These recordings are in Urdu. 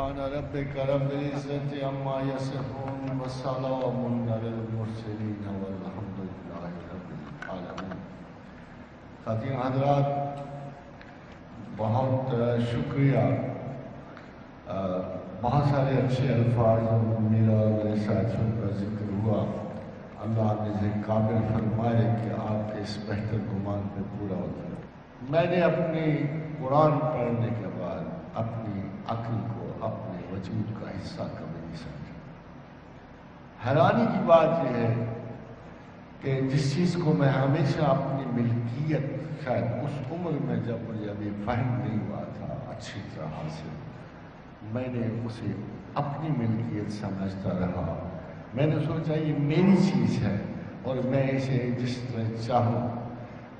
سبحان ربك رب العزة عما يصفون وسلام على المرسلين والحمد لله رب العالمين. خواتین حضرات، بہت شکریہ. بہت سارے اچھے الفاظ میرا اور میرے ساتھیوں کا ذکر ہوا. اللہ مجھے قابل فرمائے کہ آپ کے اس بہتر گمان پہ پورا اترے. میں نے اپنی قرآن پڑھنے کے بعد اپنی عقل کو اپنے وجود کا حصہ کبھی نہیں سمجھا. حیرانی کی بات یہ ہے کہ جس چیز کو میں ہمیشہ اپنی ملکیت، شاید اس عمر میں جب مجھے ابھی فہم نہیں ہوا تھا اچھی طرح سے، میں نے اسے اپنی ملکیت سمجھتا رہا. میں نے سوچا یہ میری چیز ہے اور میں اسے جس طرح چاہوں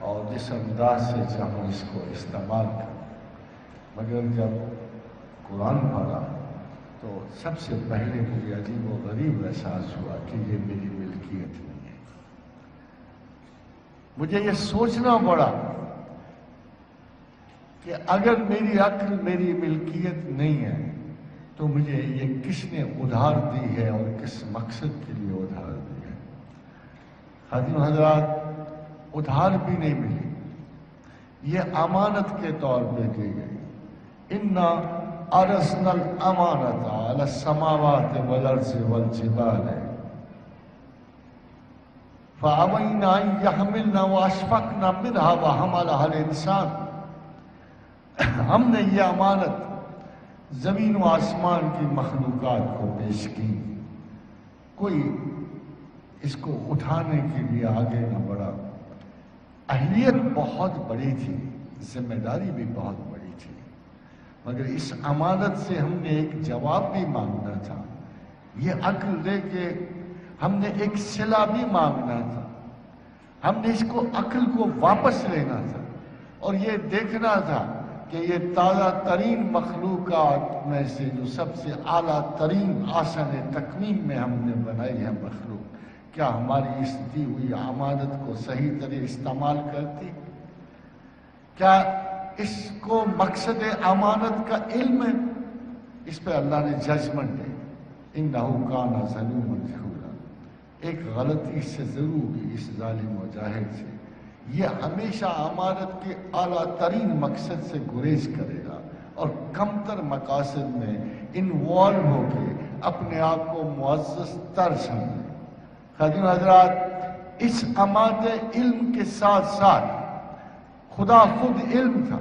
اور جس انداز سے چاہوں اس کو استعمال کروں. مگر جب قرآن پڑھا تو سب سے پہلے مجھے عجیب و غریب احساس ہوا کہ یہ میری ملکیت نہیں ہے. مجھے یہ سوچنا پڑا کہ اگر میری عقل میری ملکیت نہیں ہے تو مجھے یہ کس نے ادھار دی ہے اور کس مقصد کے لیے ادھار دی ہے. خواتین حضرات، ادھار بھی نہیں ملی، یہ امانت کے طور پہ دی گئی. اِنَّا عَرَضْنَا الْأَمَانَةَ عَلَى السَّمَاوَاتِ وَالْأَرْضِ وَالْجِبَالِ فَأَبَيْنَ أَن يَحْمِلْنَهَا وَأَشْفَقْنَ مِنْهَا وَحَمَلَهَا الْإِنسَانُ. ہم نے یہ امانت زمین و آسمان کی مخلوقات کو پیش کی. کوئی اس کو اٹھانے کے لیے آگے نہ بڑھا. اہلیت بہت بڑی تھی، ذمہ داری بھی بہت بڑی تھی، مگر اس امانت سے ہم نے ایک جواب بھی مانگنا تھا. یہ عقل دے کے ہم نے ایک صلہ بھی مانگنا تھا. ہم نے اس کو عقل کو واپس لینا تھا اور یہ دیکھنا تھا کہ یہ تازہ ترین مخلوقات میں سے جو سب سے اعلیٰ ترین آسن تکوین میں ہم نے بنائی ہے مخلوق، کیا ہماری اس دی ہوئی امانت کو صحیح طرح استعمال کرتی؟ کیا اس کو مقصد امانت کا علم ہے؟ اس پہ اللہ نے ججمنٹ ہے. اِنَّهُ كَانَ ظَلُومًا جَهُولًا. ایک غلطی سے ضرور ہوئی اس ظالم و جاہل سے. یہ ہمیشہ امانت کے اعلیٰ ترین مقصد سے گریز کرے گا اور کمتر مقاصد میں انوالو ہو کے اپنے آپ کو معزز تر سمجھے. خواتین حضرات، اس امانت علم کے ساتھ ساتھ خدا خود علم تھا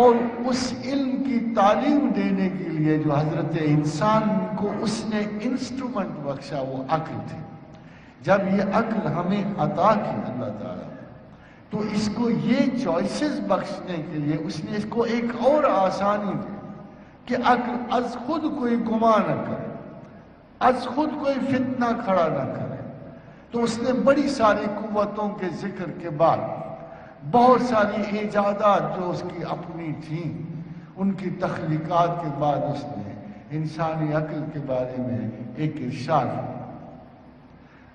اور اس علم کی تعلیم دینے کے لیے جو حضرت انسان کو اس نے انسٹرومنٹ بخشا وہ عقل تھی. جب یہ عقل ہمیں عطا کی اللہ تعالیٰ تو اس کو یہ چوائسز بخشنے کے لیے اس نے اس کو ایک اور آسانی دی کہ عقل از خود کوئی گماں نہ کرے، از خود کوئی فتنہ کھڑا نہ کرے. تو اس نے بڑی ساری قوتوں کے ذکر کے بعد بہت ساری ایجادات جو اس کی اپنی تھیں ان کی تخلیقات کے بعد اس نے انسانی عقل کے بارے میں ایک ارشاد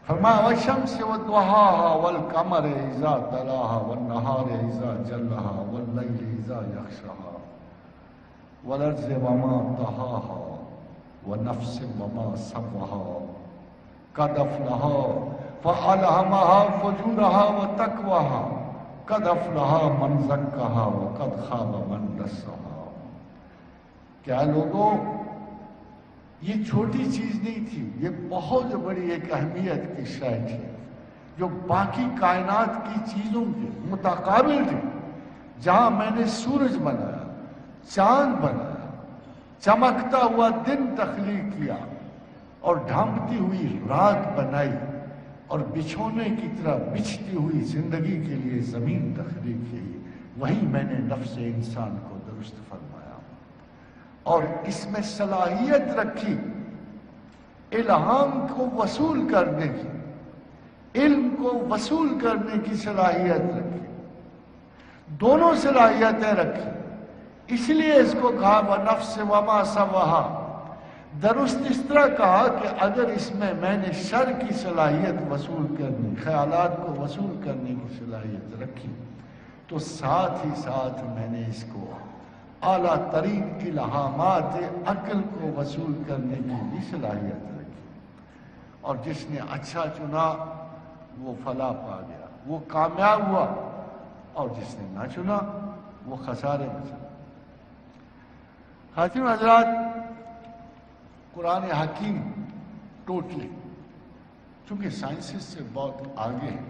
فرمایا وَالشَّمْسِ وَضُحَاهَا وَالْقَمَرِ إِذَا تَلَاهَا وَالنَّهَارِ إِذَا جَلَّهَا وَاللَّيْلِ إِذَا يَغْشَاهَا وَالْأَرْضِ وَمَا طَحَاهَا وَنَفْسٍ وَمَا سَوَّاهَا قَدْ أَفْلَحَا فَأَلْهَمَهَا فُجُورَهَا وَتَقْوَاهَا قَدْ أَفْلَحَا مَنْ زَكَّاهَا وَقَدْ خَابَ مَنْ دَسَّاهَا. کیا لوگوں، یہ چھوٹی چیز نہیں تھی، یہ بہت بڑی ایک اہمیت کی شے تھی جو باقی کائنات کی چیزوں کے متقابل تھی. جہاں میں نے سورج بنایا، چاند بنایا، چمکتا ہوا دن تخلیق کیا اور ڈھانپتی ہوئی رات بنائی اور بچھونے کی طرح بچھتی ہوئی زندگی کے لیے زمین تخلیق کی، وہیں میں نے نفس انسان کو درست فرمایا اور اس میں صلاحیت رکھی الہام کو وصول کرنے کی، علم کو وصول کرنے کی صلاحیت رکھی. دونوں صلاحیتیں رکھی. اس لیے اس کو کہا وَنَفْسٍ وَمَا سَوَّاهَا. درست اس طرح کہا کہ اگر اس میں نے شر کی صلاحیت وصول کرنی، خیالات کو وصول کرنے کی صلاحیت رکھی تو ساتھ ہی ساتھ میں نے اس کو اعلیٰ ترین الہامات عقل کو وصول کرنے کی بھی صلاحیت رکھی، اور جس نے اچھا چنا وہ فلاح پا گیا، وہ کامیاب ہوا، اور جس نے نہ چنا وہ خسارے میں چلا۔ حاضرین حضرات، قرآن حکیم ٹوٹلی چونکہ سائنسز سے بہت آگے ہے،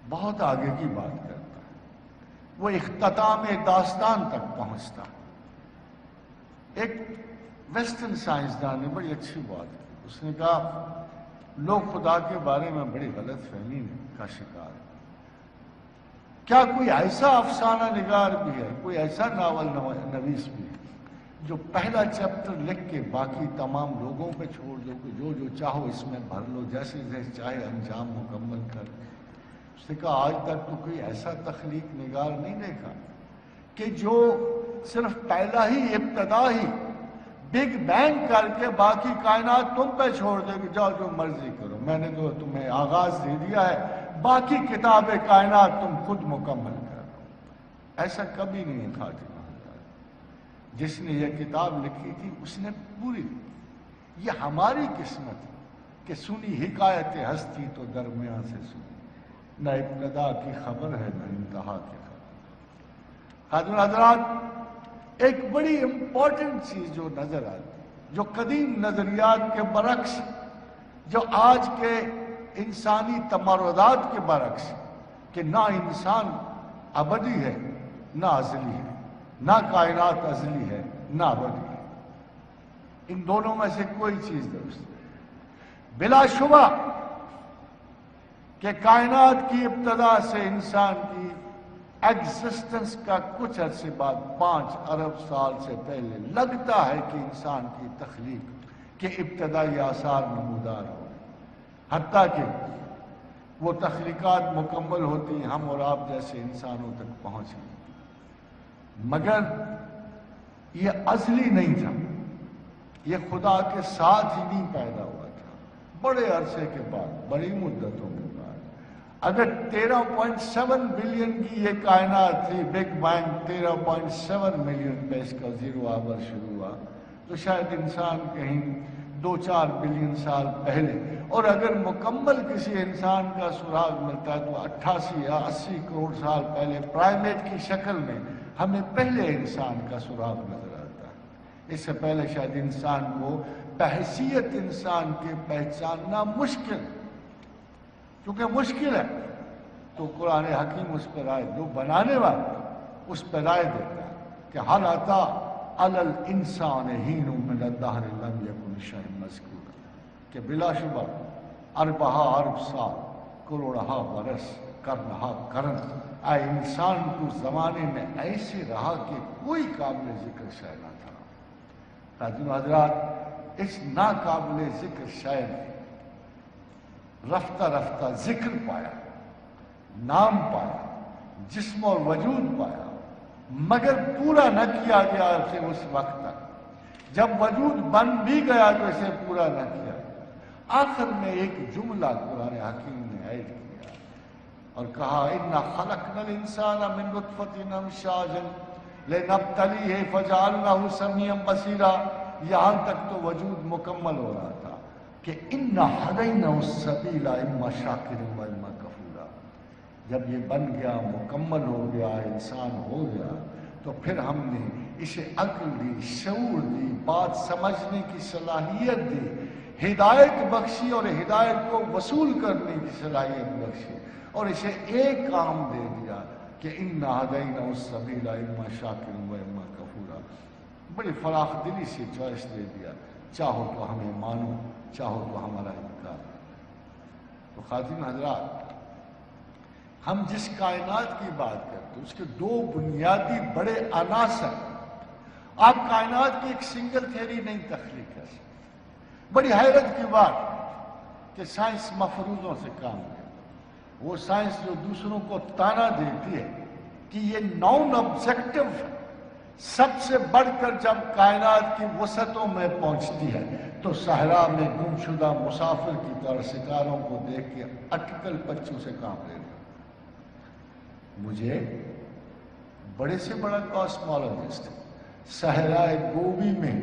بہت آگے کی بات کرتا ہے، وہ اختتام داستان تک پہنچتا ہے۔ ایک ویسٹرن سائنسدان نے بڑی اچھی بات کی، اس نے کہا لوگ خدا کے بارے میں بڑی غلط فہمی کا شکار ہے، کیا کوئی ایسا افسانہ نگار بھی ہے، کوئی ایسا ناول نویس بھی ہے جو پہلا چیپٹر لکھ کے باقی تمام لوگوں پہ چھوڑ دو کہ جو جو چاہو اس میں بھر لو، جیسے جیسے چاہے انجام مکمل کر۔ اس نے کہا آج تک تو کوئی ایسا تخلیق نگار نہیں دیکھا کہ جو صرف پہلا ہی ابتدا ہی بگ بینگ کر کے باقی کائنات تم پہ چھوڑ دے کہ جاؤ جو مرضی کرو، میں نے تو تمہیں آغاز دے دیا ہے، باقی کتاب کائنات تم خود مکمل کرو۔ ایسا کبھی نہیں خاتمہ۔ جس نے یہ کتاب لکھی تھی اس نے پوری، یہ ہماری قسمت ہے کہ سنی حکایت ہستی تو درمیان سے سنی، نہ ابتدا کی خبر ہے نہ انتہا کی خبر۔ حضرت حضرات، ایک بڑی امپورٹنٹ چیز جو نظر آتی، جو قدیم نظریات کے برعکس، جو آج کے انسانی تمردات کے برعکس، کہ نہ انسان ابدی ہے نہ ازلی ہے، نہ کائنات ازلی ہے نہ ابدی ہے، ان دونوں میں سے کوئی چیز درست نہیں۔ بلا شبہ کہ کائنات کی ابتدا سے انسان کی ایگزسٹنس کا کچھ عرصے بعد 5 ارب سال سے پہلے لگتا ہے کہ انسان کی تخلیق کے ابتدائی آثار نمودار ہو، حتیٰ کہ وہ تخلیقات مکمل ہوتی ہیں، ہم اور آپ جیسے انسانوں تک پہنچ گئے، مگر یہ ازلی نہیں تھا، یہ خدا کے ساتھ ہی نہیں پیدا ہوا تھا، بڑے عرصے کے بعد، بڑی مدتوں کے بعد۔ اگر 13.7 بلین کی یہ کائنات تھی، بگ بینگ 13.7 ملین پہ اس کا زیرو آور شروع ہوا، تو شاید انسان کہیں 2-4 بلین سال پہلے، اور اگر مکمل کسی انسان کا سراغ ملتا ہے تو 88 یا 80 کروڑ سال پہلے پرائمیٹ کی شکل میں ہمیں پہلے انسان کا سراغ نظر آتا ہے۔ اس سے پہلے شاید انسان کو بحیثیت انسان کے پہچاننا مشکل، چونکہ مشکل ہے تو قرآن حکیم اس پر رائے، جو بنانے والا اس پر رائے دیتا ہے کہ حل اتی علی الانسان حین من الدہر لم یکن شیئا مذکورا، کہ بلا شبہ اربہا ارب سال، کروڑہا برس، کرنہا کرن، اے انسان کو زمانے میں ایسے رہا کہ کوئی قابل ذکر شے نہ تھا۔ حضرت حضرات، اس ناقابل ذکر شے نے رفتہ رفتہ ذکر پایا، نام پایا، جسم اور وجود پایا، مگر پورا نہ کیا گیا اسے اس وقت تک، جب وجود بن بھی گیا تو اسے پورا نہ کیا۔ آخر میں ایک جملہ قرآن حکیم نے ایڈ کیا اور کہا اِنَّا خَلَقْنَا الْإِنسَانَ مِن نُطْفَةٍ أَمْشَاجٍ لِنَبْتَلِيهِ فَجَعَلْنَاهُ سَمِيعًا بَصِيرًا، یہاں تک تو وجود مکمل ہو رہا تھا کہ اِنَّا هَدَيْنَاهُ السَّبِيلَ إِمَّا شَاكِرًا وَإِمَّا كَفُورًا۔ جب یہ بن گیا، مکمل ہو گیا، انسان ہو گیا، تو پھر ہم نے اسے عقل دی، شعور دی، بات سمجھنے کی صلاحیت دی، ہدایت بخشی اور ہدایت کو وصول کرنے کی صلاحیت بخشی، اور اسے ایک کام دے دیا کہ اِنَّا هَدَيْنَاهُ السَّبِيلَ إِمَّا شَاكِرًا وَإِمَّا كَفُورًا۔ بڑی فراخ دلی سے چوائس دے دیا، چاہو تو ہمیں مانو، چاہو تو ہمارا انکار۔ تو خاتون حضرات، ہم جس کائنات کی بات کرتے ہیں اس کے 2 بنیادی بڑے عناصر، آپ کائنات کی ایک سنگل تھیوری نہیں تخلیق کر سکتے۔ بڑی حیرت کی بات کہ سائنس مفروضوں سے کام کرتی، وہ سائنس جو دوسروں کو تانا دیتی ہے کہ یہ نان آبجیکٹو ہے، سب سے بڑھ کر جب کائنات کی وسعتوں میں پہنچتی ہے تو صحرا میں گم شدہ مسافر کی طرح ستاروں کو دیکھ کے اٹکل پچوں سے کام لے رہا۔ مجھے بڑے سے بڑا کاسمولوجسٹ، صحرائے گوبی میں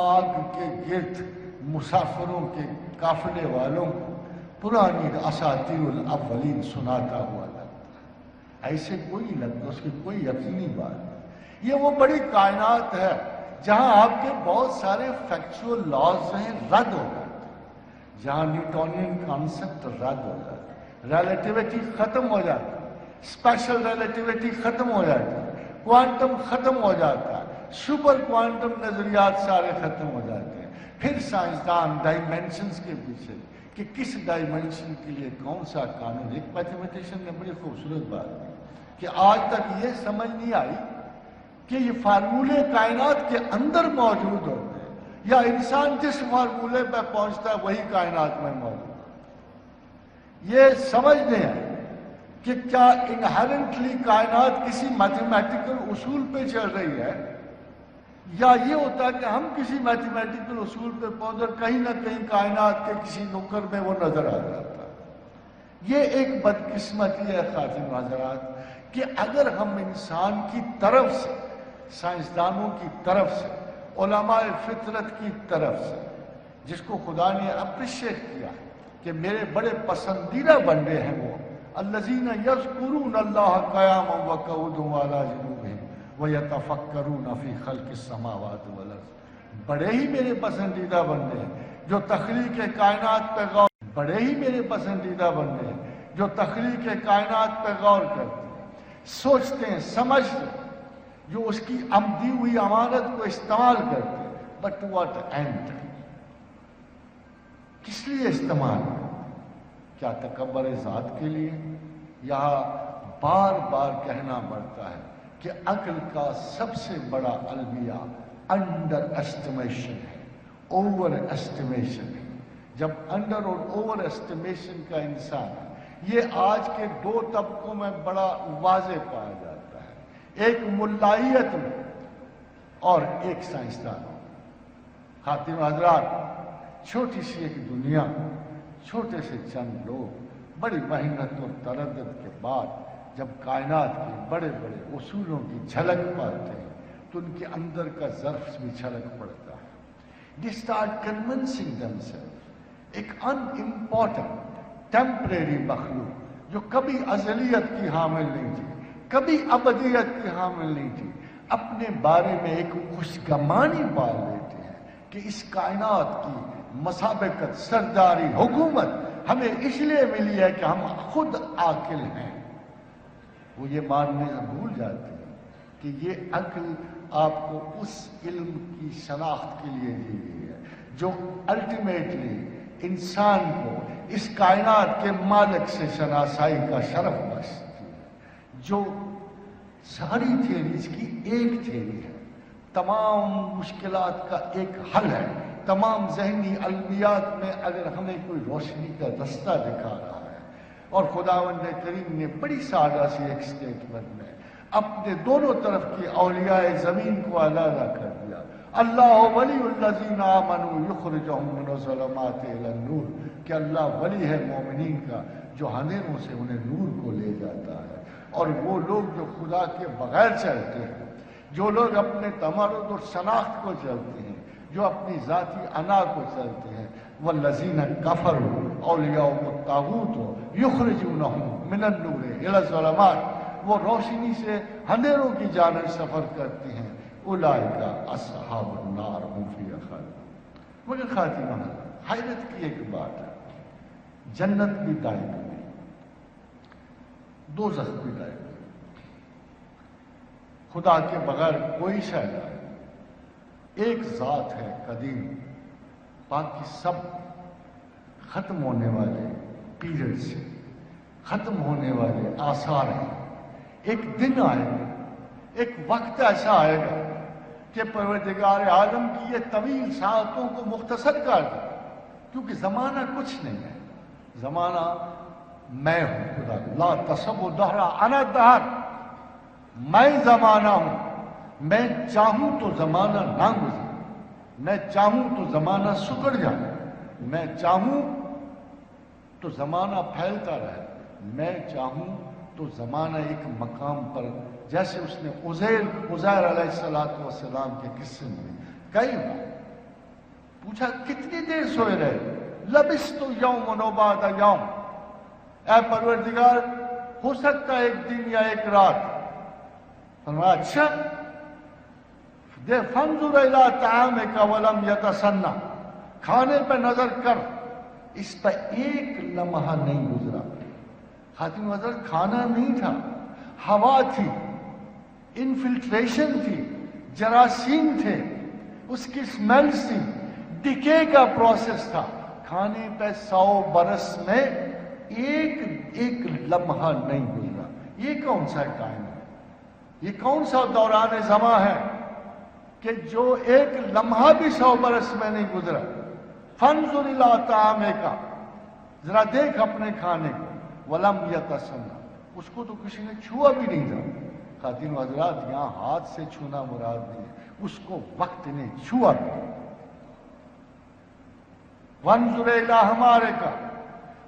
آگ کے گرد مسافروں کے قافلے والوں کو پرانی اساطیر الاولین سناتا ہوا لگتا ہے، ایسے کوئی لگتا، اس کی کوئی یقینی بات نہیں۔ یہ وہ بڑی کائنات ہے جہاں آپ کے بہت سارے فیکچول لاز ہیں رد ہو جاتے ہیں، جہاں نیوٹونین کانسیپٹ رد ہو جاتا ہے، ریلیٹیوٹی ختم ہو جاتا ہے، اسپیشل ریلیٹیوٹی ختم ہو جاتا ہے، کوانٹم ختم ہو جاتا ہے، سپر کوانٹم نظریات سارے ختم ہو جاتے ہیں۔ پھر سائنسدان ڈائمینشنز کے پیچھے کہ کس ڈائمینشن کے لیے کون سا قانون، ایک میتھمیٹیشین نے بڑی خوبصورت بات کی کہ آج تک یہ سمجھ نہیں آئی کہ یہ فارمولے کائنات کے اندر موجود ہوتے ہیں یا انسان جس فارمولے پہ پہنچتا ہے وہی کائنات میں موجود ہے۔ یہ سمجھ نہیں آئی کہ کیا انہیرنٹلی کائنات کسی میتھمیٹیکل اصول پہ چل رہی ہے، یا یہ ہوتا ہے کہ ہم کسی میتھمیٹیکل اصول پہ پہنچے کہیں نہ کہیں کائنات کے کسی نکر میں وہ نظر آ جاتا ہے۔ یہ ایک بدقسمتی ہے خاتم حضرات کہ اگر ہم انسان کی طرف سے، سائنسدانوں کی طرف سے، علماء فطرت کی طرف سے، جس کو خدا نے اپریشیٹ کیا کہ میرے بڑے پسندیدہ بندے ہیں وہ الذین یذکرون اللہ قیاما وقعودا وعلی جنوبہم وَيَتَفَكَّرُونَ فِي خَلْقِ السَّمَاوَاتِ وَالْأَرْضِ، بڑے ہی میرے پسندیدہ بندے ہیں جو تخلیق کائنات پہ غور، بڑے ہی میرے پسندیدہ بندے ہیں جو تخلیق کائنات پہ غور کرتے ہیں، سوچتے ہیں، سمجھتے ہیں، جو اس کی دی ہوئی امانت کو استعمال کرتے ہیں۔ بٹ واٹ اینڈ، کس لیے استعمال؟ کیا تکبر ذات کے لیے؟ یہاں بار بار کہنا پڑتا ہے کہ عقل کا سب سے بڑا المیہ انڈر اسٹیمیشن ہے، اوور اسٹیمیشن ہے۔ جب انڈر اور اوور اسٹیمیشن کا انسان ہے، یہ آج کے دو طبقوں میں بڑا واضح پایا جاتا ہے، ایک ملائیت میں اور ایک سائنسدان میں۔ خاتم حضرات، چھوٹی سی ایک دنیا، چھوٹے سے چند لوگ بڑی محنت اور تردد کے بعد جب کائنات کے بڑے بڑے اصولوں کی جھلک پاتے ہیں تو ان کے اندر کا ظرف بھی جھلک پڑتا ہے۔ They start convincing themselves، ایک unimportant temporary مخلوق جو کبھی ازلیت کی حامل نہیں تھی، کبھی ابدیت کی حامل نہیں تھی، اپنے بارے میں ایک خوشگمانی پال لیتے ہیں کہ اس کائنات کی مسابقت، سرداری، حکومت ہمیں اس لیے ملی ہے کہ ہم خود عاقل ہیں۔ وہ یہ ماننے سے بھول جاتے ہیں کہ یہ عقل آپ کو اس علم کی شناخت کے لیے دی گئی ہے جو الٹیمیٹلی انسان کو اس کائنات کے مالک سے شناسائی کا شرف بخشتی ہے، جو ساری تھیریز کی ایک تھیری ہے، تمام مشکلات کا ایک حل ہے، تمام ذہنی علمیات میں اگر ہمیں کوئی روشنی کا رستہ دکھا رہا ہے۔ اور خداوند کریم نے بڑی سادہ سی ایک سٹیٹمنٹ میں اپنے دونوں طرف کی اولیاء زمین کو علیحدہ کر دیا۔ اللہ ولی الذین آمنوا یخرجہم من الظلمات الی النور، کہ اللہ ولی ہے مومنین کا جو اندھیروں سے انہیں نور کو لے جاتا ہے۔ اور وہ لوگ جو خدا کے بغیر چلتے ہیں، جو لوگ اپنے تمرد اور شناخت کو چلتے ہیں، جو اپنی ذاتی انا کو چلتے ہیں، والذین کفروا اولیاءهم الطاغوت یخرجونہم من النور الی الظلمات، وہ روشنی سے اندھیروں کی جانب سفر کرتے ہیں، اولئک اصحاب النار هم فیہا خالدون۔ مگر خاتمہ حیرت کی ایک بات ہے، جنت بھی دائمی نہیں، دوزخ بھی دائمی نہیں، خدا کے بغیر کوئی شے نہیں، ایک ذات ہے قدیم، باقی سب ختم ہونے والے پیریڈ سے، ختم ہونے والے آثار ہیں۔ ایک دن آئے گا، ایک وقت ایسا آئے گا کہ پروردگار عالم کی یہ طویل ساعتوں کو مختصر کر دے، کیونکہ زمانہ کچھ نہیں ہے، زمانہ میں ہوں، خدا لا تصب دہر انا دہر، میں زمانہ ہوں، میں چاہوں تو زمانہ نہ گزرے، میں چاہوں تو زمانہ سکڑ جائے، میں چاہوں تو زمانہ پھیلتا رہے، میں چاہوں تو زمانہ ایک مقام پر، جیسے اس نے عزیر علیہ السلام کے قصے میں کئی بار پوچھا کتنی دیر سوئے رہے، لبثت یوم و بعد یوم، اے پروردگار ہو سکتا ہے ایک دن یا ایک رات۔ فرمایا اچھا، فانظر الی طعامک ولم یتسنہ، کھانے پہ نظر کر، اس پہ ایک لمحہ نہیں گزرا۔ خاتون حضرت کھانا نہیں تھا، ہوا تھی، انفلٹریشن تھی، جراثیم تھے، اس کی سمیلز تھی، ڈکے کا پروسیس تھا۔ کھانے پہ 100 برس میں ایک لمحہ نہیں گزرا۔ یہ کون سا ٹائم ہے، یہ کون سا دوران زمان ہے کہ جو ایک لمحہ بھی 100 برس میں نہیں گزرا؟ فانظر الی طعامک، ذرا دیکھ اپنے کھانے کو، ولم یتسنہ، اس کو تو کسی نے چھوا بھی نہیں تھا۔ خاتون حضرات یہاں ہاتھ سے چھونا مراد نہیں ہے، اس کو وقت نے چھوا بھی نہیں۔ وانظر الی حمارک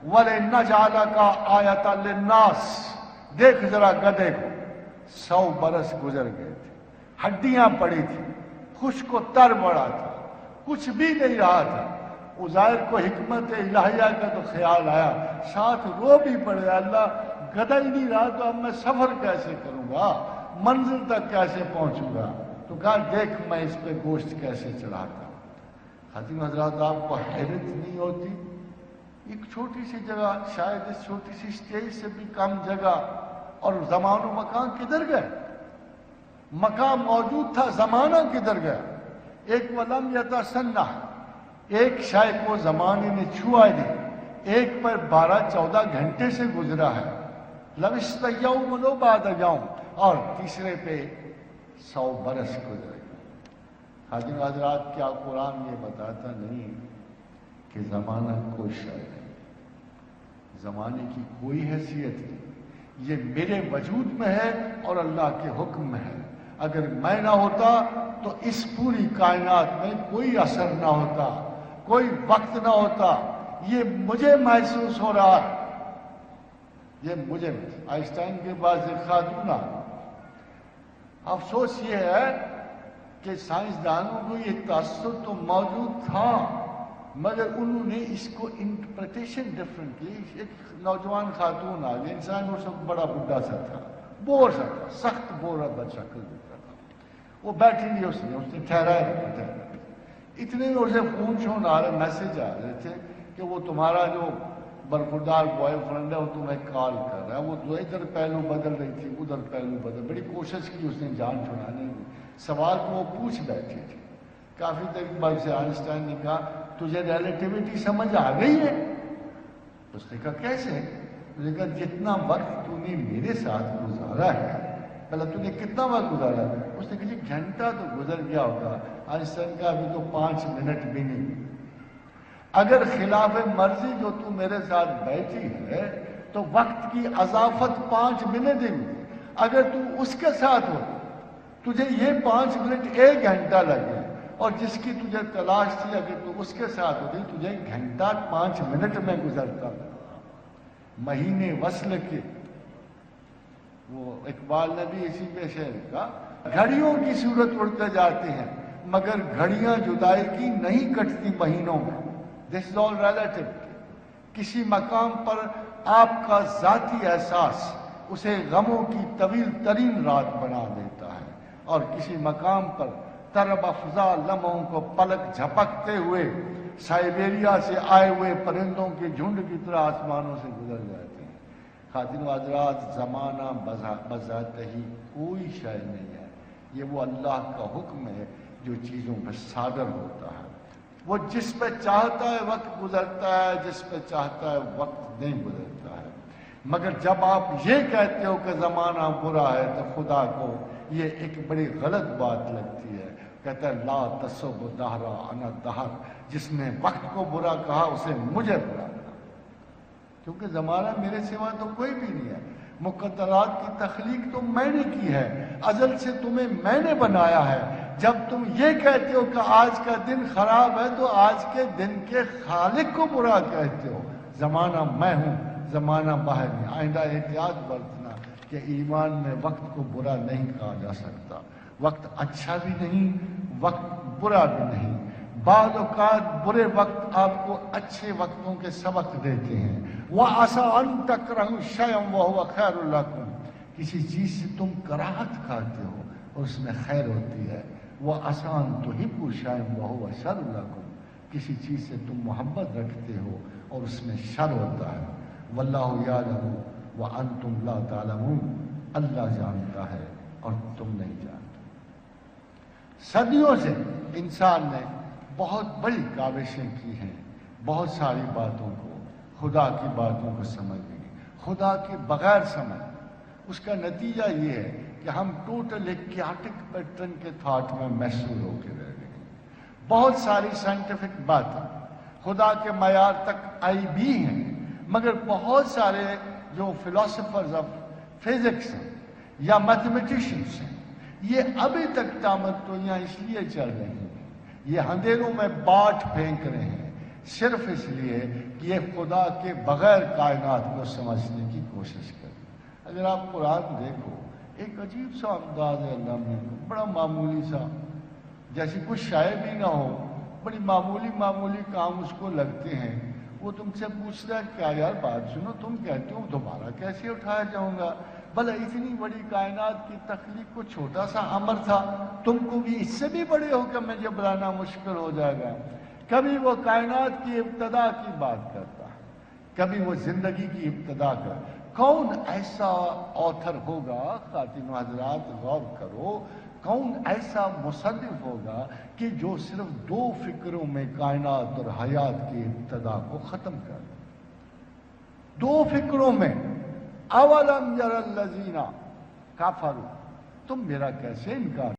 ولنجعلک آیۃ للناس، دیکھ ذرا گدھے کو، 100 برس گزر گئے تھے، ہڈیاں پڑی تھی، خشک و تر بڑا تھا، کچھ بھی نہیں رہا تھا۔ عزیر کو حکمت الہیہ کا تو خیال آیا، ساتھ رو بھی پڑے، اللہ گدھا ہی نہیں رہا تو اب میں سفر کیسے کروں گا، منزل تک کیسے پہنچوں گا؟ تو کہا دیکھ میں اس پہ گوشت کیسے چڑھاتا ہوں۔ خاتون حضرات آپ کو حیرت نہیں ہوتی؟ ایک چھوٹی سی جگہ، شاید اس چھوٹی سی اسٹیج سے بھی کم جگہ، اور زمان و مکان کدھر گئے؟ مکان موجود تھا، زمانہ کدھر گیا؟ ایک ولم یتسنہ، ایک شاید کو زمانے نے چھوا نہیں، ایک پر 12-14 گھنٹے سے گزرا ہے، لبثت یوم و بعد یوم، اور تیسرے پہ 100 برس گزرے۔ حاضرین حضرات کیا قرآن یہ بتاتا نہیں کہ زمانہ کوئی شے نہیں، زمانے کی کوئی حیثیت نہیں، یہ میرے وجود میں ہے اور اللہ کے حکم میں ہے۔ اگر میں نہ ہوتا تو اس پوری کائنات میں کوئی اثر نہ ہوتا، کوئی وقت نہ ہوتا۔ یہ مجھے محسوس ہو رہا ہے، یہ مجھے۔ آئنسٹائن کے بعد ایک خاتون، افسوس یہ ہے کہ سائنسدانوں کو یہ تاثر تو موجود تھا مگر انہوں نے اس کو انٹرپریٹیشن ڈفرنٹ کی۔ ایک نوجوان خاتون آ گئی، انسان اس وقت بڑا بڈھا سا تھا، بور سا تھا، سخت بور بچہ کل دیتا تھا، وہ بیٹھی نہیں، اس نے ٹھہرایا رکھا تھا۔ اتنے میں اسے فون شون آ رہے، میسج آ رہے تھے کہ وہ تمہارا جو برخوردار بوائے فرینڈ ہے وہ تمہیں کال کر رہا ہے۔ وہ جو ادھر پہلو بدل رہی تھی، ادھر پہلو بدل، بڑی کوشش کی اس نے جان چھڑانے کی، سوال کو وہ پوچھ بیٹھی تھی۔ کافی دیر بعد سے آئنسٹائن نے کہا تجھے ریلیٹیوٹی سمجھ آ گئی ہے؟ اس نے کہا کیسے؟ اس نے کہا جتنا وقت تو نے میرے ساتھ گزارا ہے، پہلے تو نے کتنا وقت گزارا؟ اس نے کہا جی گھنٹہ تو گزر گیا ہوگا۔ آئنسٹائن کا ابھی تو 5 منٹ بھی نہیں۔ اگر خلاف مرضی جو تو میرے ساتھ بیٹھی ہے تو وقت کی اضافت 5 منٹ ہی ہوئی۔ اگر تو اس کے ساتھ ہو تجھے یہ 5 منٹ 1 گھنٹہ لگے، اور جس کی تجھے تلاش تھی اگر تو اس کے ساتھ ہوتی تجھے گھنٹہ 5 منٹ میں گزرتا۔ مہینے وصل کے، وہ اقبال نے بھی اسی پہ شعر کہا، گھڑیوں کی صورت اڑتے جاتے ہیں مگر گھڑیاں جدائی کی نہیں کٹتی مہینوں میں۔ دس از آل ریلیٹو۔ کسی مقام پر آپ کا ذاتی احساس اسے غموں کی طویل ترین رات بنا دیتا ہے، اور کسی مقام پر طرب افزا لمحوں کو پلک جھپکتے ہوئے سائبیریا سے آئے ہوئے پرندوں کے جھنڈ کی طرح آسمانوں سے گزر جاتے ہیں۔ خاتون و حضرات زمانہ بذات ہی کوئی شے نہیں ہے، یہ وہ اللہ کا حکم ہے جو چیزوں پر صادر ہوتا ہے۔ وہ جس پہ چاہتا ہے وقت گزرتا ہے، جس پہ چاہتا ہے وقت نہیں گزرتا ہے۔ مگر جب آپ یہ کہتے ہو کہ زمانہ برا ہے تو خدا کو یہ ایک بڑی غلط بات لگتی ہے۔ کہتا ہے لا تسب دہر انا دہر، جس نے وقت کو برا کہا اسے مجھے برا کہا، کیونکہ زمانہ میرے سوا تو کوئی بھی نہیں ہے۔ مقدرات کی تخلیق تو میں نے کی ہے، ازل سے تمہیں میں نے بنایا ہے۔ جب تم یہ کہتے ہو کہ آج کا دن خراب ہے تو آج کے دن کے خالق کو برا کہتے ہو۔ زمانہ میں ہوں، زمانہ باہر نہیں۔ آئندہ احتیاط برتنا، کہ ایمان میں وقت کو برا نہیں کہا جا سکتا. وقت اچھا بھی نہیں، وقت برا بھی نہیں. بعض اوقات برے وقت آپ کو اچھے وقتوں کے سبق دیتے ہیں. وَعَسَىٰ أَن تَكْرَهُوا شَيْئًا وَهُوَ خَيْرٌ لَكُمْ، کسی چیز سے تم کراہت کھاتے ہو اور اس میں خیر ہوتی ہے. وَعَسَىٰ أَن تُحِبُّوا شَيْئًا وَهُوَ شَرٌّ لَكُمْ، کسی چیز سے تم محبت رکھتے ہو اور اس میں شر ہوتا ہے. وَاللَّهُ يَعْلَمُ وَأَنْتُمْ لَا تَعْلَمُونَ، اللہ جانتا ہے اور تم نہیں جانتے. صدیوں سے انسان نے بہت بڑی کاوشیں کی ہیں بہت ساری باتوں کو، خدا کی باتوں کو سمجھنے کی، خدا کے بغیر سمجھ. اس کا نتیجہ یہ ہے کہ ہم ٹوٹل ایک کیاٹک پیٹرن کے تھاٹ میں محصور ہو کے رہ گئے. بہت ساری سائنٹیفک باتیں خدا کے معیار تک آئی بھی ہیں، مگر بہت سارے جو فلاسفرز آف فزکس ہیں یا میتھمیٹیشنس ہیں، یہ ابھی تک تامتویاں اس لیے چل رہی ہیں، یہ اندھیروں میں بانٹ پھینک رہے ہیں صرف اس لیے کہ یہ خدا کے بغیر کائنات کو سمجھنے کی کوشش کریں. اگر آپ قرآن دیکھو، ایک عجیب سا انداز ہے اللہ میں، بڑا معمولی سا، جیسے کچھ شائع بھی نہ ہو، بڑی معمولی کام اس کو لگتے ہیں. وہ تم سے پوچھ رہا ہے کیا یار بات سنو، تم کہتے ہو دوبارہ کیسے اٹھایا جاؤں گا؟ بھلا اتنی بڑی کائنات کی تخلیق کو چھوٹا سا امر تھا، تم کو بھی اس سے بھی بڑے ہو کہ مجھے بلانا مشکل ہو جائے گا. کبھی وہ کائنات کی ابتدا کی بات کرتا ہے، کبھی وہ زندگی کی ابتدا کا. کون ایسا آتھر ہوگا، خاتون حضرات غور کرو، کون ایسا مصنف ہوگا کہ جو صرف دو فکروں میں کائنات اور حیات کی ابتدا کو ختم کر دے؟ دو فکروں میں، اولم یر الذین کفروا، تم میرا کیسے انکار؟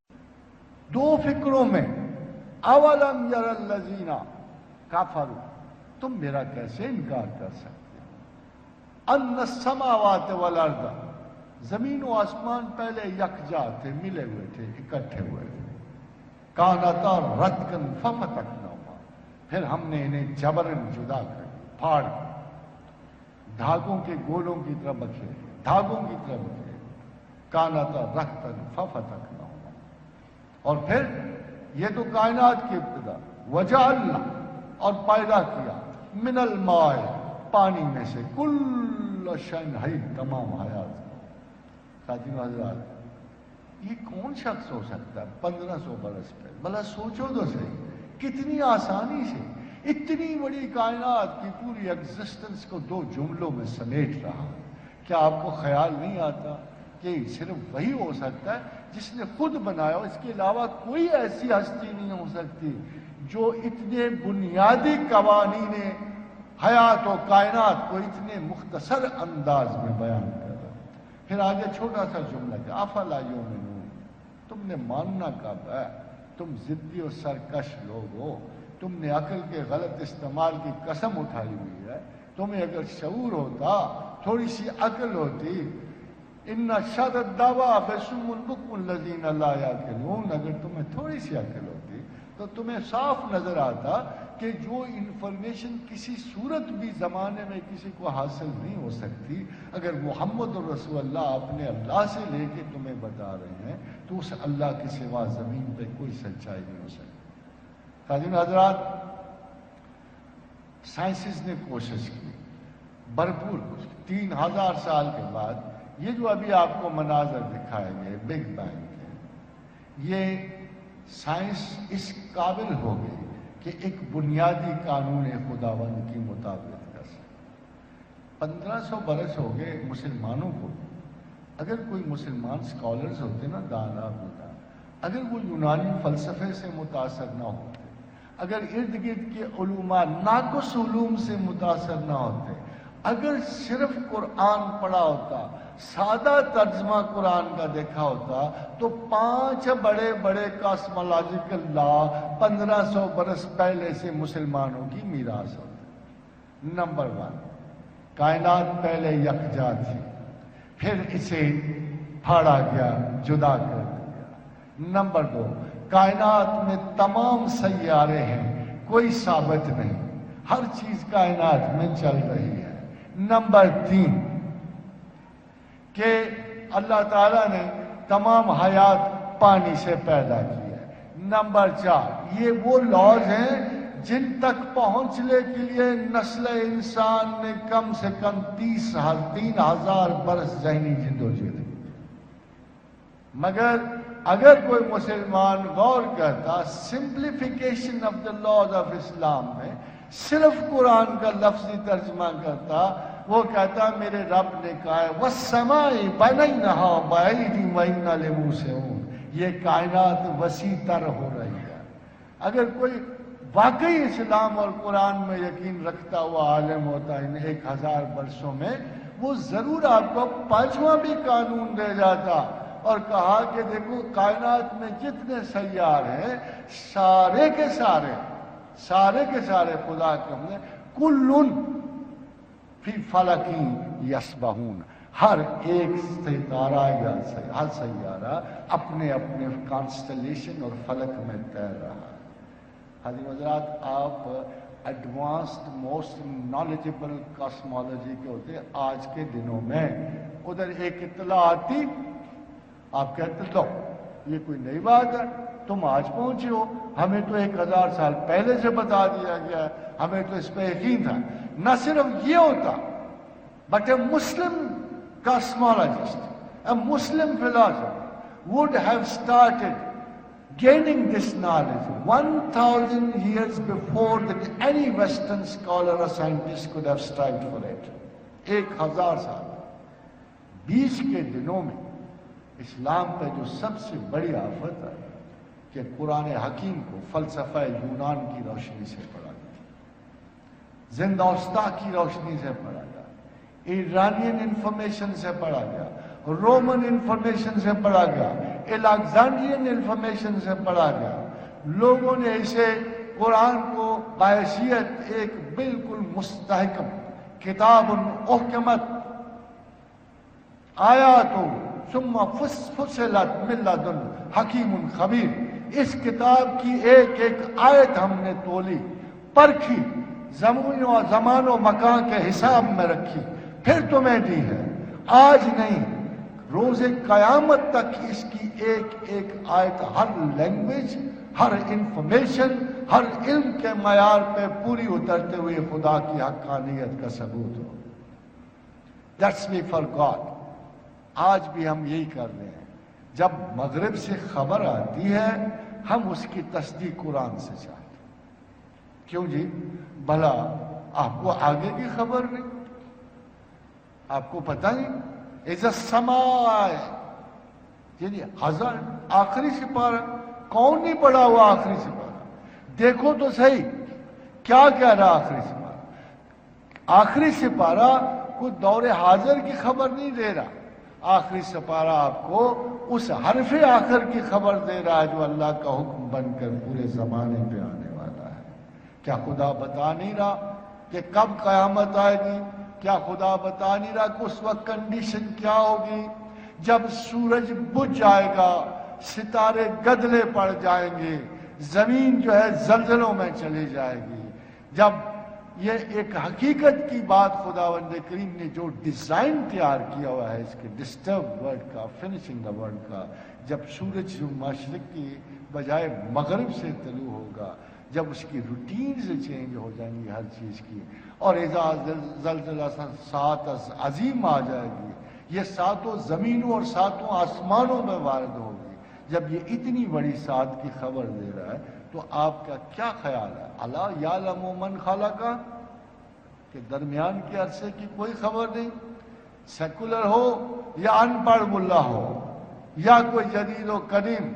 دو فکروں میں، اولم یر الذین کفروا، تم میرا کیسے انکار کر سکتے؟ ان السماوات والارض، زمین و آسمان پہلے یکجا تھے، ملے ہوئے تھے، اکٹھے ہوئے تھے. کانتا رتقا ففتقناہما، پھر ہم نے انہیں جبرن جدا کر پھاڑ دھاگوں کے گولوں کی طرح بکھیرے، دھاگوں کی طرح بکھیرے. کانتا رتقا ففتقناہما، اور پھر یہ تو کائنات کی ابتدا. وجعلنا، اور پیدا کیا، من الماء، پانی میں سے، کل شیء حی، تمام حیات. ساتھیو حضرات، یہ کون شخص ہو سکتا ہے 1500 برس پہلے؟ بھلا سوچو تو صحیح، کتنی آسانی سے اتنی بڑی کائنات کی پوری ایگزسٹنس کو دو جملوں میں سمیٹ رہا. کیا آپ کو خیال نہیں آتا کہ صرف وہی ہو سکتا ہے جس نے خود بنایا، اس کے علاوہ کوئی ایسی ہستی نہیں ہو سکتی جو اتنے بنیادی قوانین حیات و کائنات کو اتنے مختصر انداز میں بیان کر رہا. پھر آگے چھوٹا سا جملہ کہ افلا یؤمنون، تم نے ماننا کب ہے؟ تم ضدی و سرکش لوگ ہو، تم نے عقل کے غلط استعمال کی قسم اٹھائی ہوئی ہے. تمہیں اگر شعور ہوتا، تھوڑی سی عقل ہوتی، ان شر الدواب صم البکم الذین لا یعقلون، اگر تمہیں تھوڑی سی عقل ہوتی تو تمہیں صاف نظر آتا کہ جو انفارمیشن کسی صورت بھی زمانے میں کسی کو حاصل نہیں ہو سکتی، اگر محمد رسول اللہ اپنے اللہ سے لے کے تمہیں بتا رہے ہیں تو اس اللہ کے سوا زمین پہ کوئی سچائی نہیں ہو سکتی. ساتھیو حضرات، سائنسز نے کوشش کی، بھرپور کوشش. 3000 سال کے بعد یہ جو ابھی آپ کو مناظر دکھائے گئے بگ بینگ کے، یہ سائنس اس قابل ہو گئی کہ ایک بنیادی قانون خداوند کی مطابقت کر سکے. 1500 برس ہو گئے مسلمانوں کو. اگر کوئی مسلمان سکالرز ہوتے نا، دانا ہوتا، اگر وہ یونانی فلسفے سے متاثر نہ ہوتے، اگر ارد گرد کے علوماء ناقص علوم سے متاثر نہ ہوتے، اگر صرف قرآن پڑھا ہوتا، سادہ ترجمہ قرآن کا دیکھا ہوتا، تو 5 بڑے بڑے کاسمولوجیکل لا 1500 برس پہلے سے مسلمانوں کی میراث ہوتی. نمبر 1، کائنات پہلے یکجا تھی، پھر اسے پھاڑا گیا، جدا کر دیا. نمبر 2، کائنات میں تمام سیارے ہیں، کوئی ثابت نہیں، ہر چیز کائنات میں چل رہی ہے. نمبر 3 کہ اللہ تعالیٰ نے تمام حیات پانی سے پیدا کی ہے۔ نمبر 4، یہ وہ لاز ہیں جن تک پہنچنے کے لیے نسل انسان نے کم سے کم 3,000 برس ذہنی جدوجہد کی، مگر اگر کوئی مسلمان غور کرتا simplification of the laws of Islam میں صرف قرآن کا لفظی ترجمہ کرتا، وہ کہتا میرے رب نے کہا ہے وَالسَّمَاءِ بَنَيْنَهَا بِأَيْدٍ وَإِنَّا لَمُوسِعُونَ، یہ کائنات وسیع تر ہو رہی ہے۔ اگر کوئی واقعی اسلام اور قرآن میں یقین رکھتا ہوا عالم ہوتا ان 1000 برسوں میں، وہ ضرور آپ کو 5واں بھی قانون دے جاتا اور کہا کہ دیکھو کائنات میں جتنے سیار ہیں سارے کے سارے خدا کے ہم نے کلن فی فلکی یسبحون، ہر ایک ستارہ یا ہر سیارہ اپنے اپنے کانسٹلیشن اور فلک میں تیر رہا ہے۔ حضرت حضرات، آپ ایڈوانسڈ موسٹ نالجبل کاسمولوجی کے ہوتے آج کے دنوں میں ادھر ایک اطلاع آتی، آپ کہتے لو یہ کوئی نئی بات ہے، تم آج پہنچے ہو، ہمیں تو 1000 سال پہلے سے بتا دیا گیا ہے، ہمیں تو اس پہ یقین تھا۔ نہ صرف یہ ہوتا but a Muslim cosmologist, a Muslim philosopher would have started gaining this knowledge 1000 years before that any Western scholar or scientist could have strived for it۔ 1000 سال بیچ کے دنوں میں اسلام پہ جو سب سے بڑی آفت ہے کہ قرآن حکیم کو فلسفہ یونان کی روشنی سے پڑھا گیا، زندوستا کی روشنی سے پڑھا گیا، ایرانین انفارمیشن سے پڑھا گیا، رومن انفارمیشن سے پڑھا گیا، الیگزینڈرین انفارمیشن سے پڑھا گیا۔ لوگوں نے اسے قرآن کو بحیثیت ایک بالکل مستحکم کتاب احکمت آیات ثم فصلت من لدن حکیم خبیر، اس کتاب کی ایک ایک آیت ہم نے تولی، پرکھی، زمان و مکان کے حساب میں رکھی، پھر تمہیں دی ہے۔ آج نہیں، روز قیامت تک اس کی ایک ایک آیت ہر لینگویج، ہر انفارمیشن، ہر علم کے معیار پہ پوری اترتے ہوئے خدا کی حقانیت کا ثبوت ہو۔ That's me for God۔ آج بھی ہم یہی کر رہے ہیں، جب مغرب سے خبر آتی ہے ہم اس کی تصدیق قرآن سے چاہتے ہیں۔ کیوں جی؟ بھلا آپ کو آگے کی خبر نہیں؟ آپ کو پتہ نہیں؟ اذا السماء، یعنی آخری سپارہ، کون نہیں پڑھا ہوا آخری سپارہ؟ دیکھو تو صحیح کیا کہہ رہا آخری سپارہ۔ آخری سپارہ کوئی دور حاضر کی خبر نہیں دے رہا، آخری سپارہ آپ کو اس حرف آخر کی خبر دے رہا ہے جو اللہ کا حکم بن کر پورے زمانے پہ آنے والا ہے۔ کیا خدا بتا نہیں رہا کہ کب قیامت آئے گی؟ کیا خدا بتا نہیں رہا کہ اس وقت کنڈیشن کیا ہوگی؟ جب سورج بجھ جائے گا، ستارے گدلے پڑ جائیں گے، زمین جو ہے زلزلوں میں چلی جائے گی۔ جب یہ ایک حقیقت کی بات خداوند کریم نے جو ڈیزائن تیار کیا ہوا ہے اس کے ڈسٹرب ورڈ کا، فنشنگ دا ورڈ کا، جب سورج مشرق کی بجائے مغرب سے طلوع ہوگا، جب اس کی روٹین سے چینج ہو جائیں گی ہر چیز کی، اور اذا زلزلہ ساعت عظیم آ جائے گی، یہ ساتوں زمینوں اور ساتوں آسمانوں میں وارد ہوگی۔ جب یہ اتنی بڑی ساتھ کی خبر دے رہا ہے تو آپ کا کیا خیال ہے؟ الا یعلم من خلق، کہ درمیان کے عرصے کی کوئی خبر نہیں؟ سیکولر ہو یا ان پڑھ ملا ہو یا کوئی جدید و قدیم،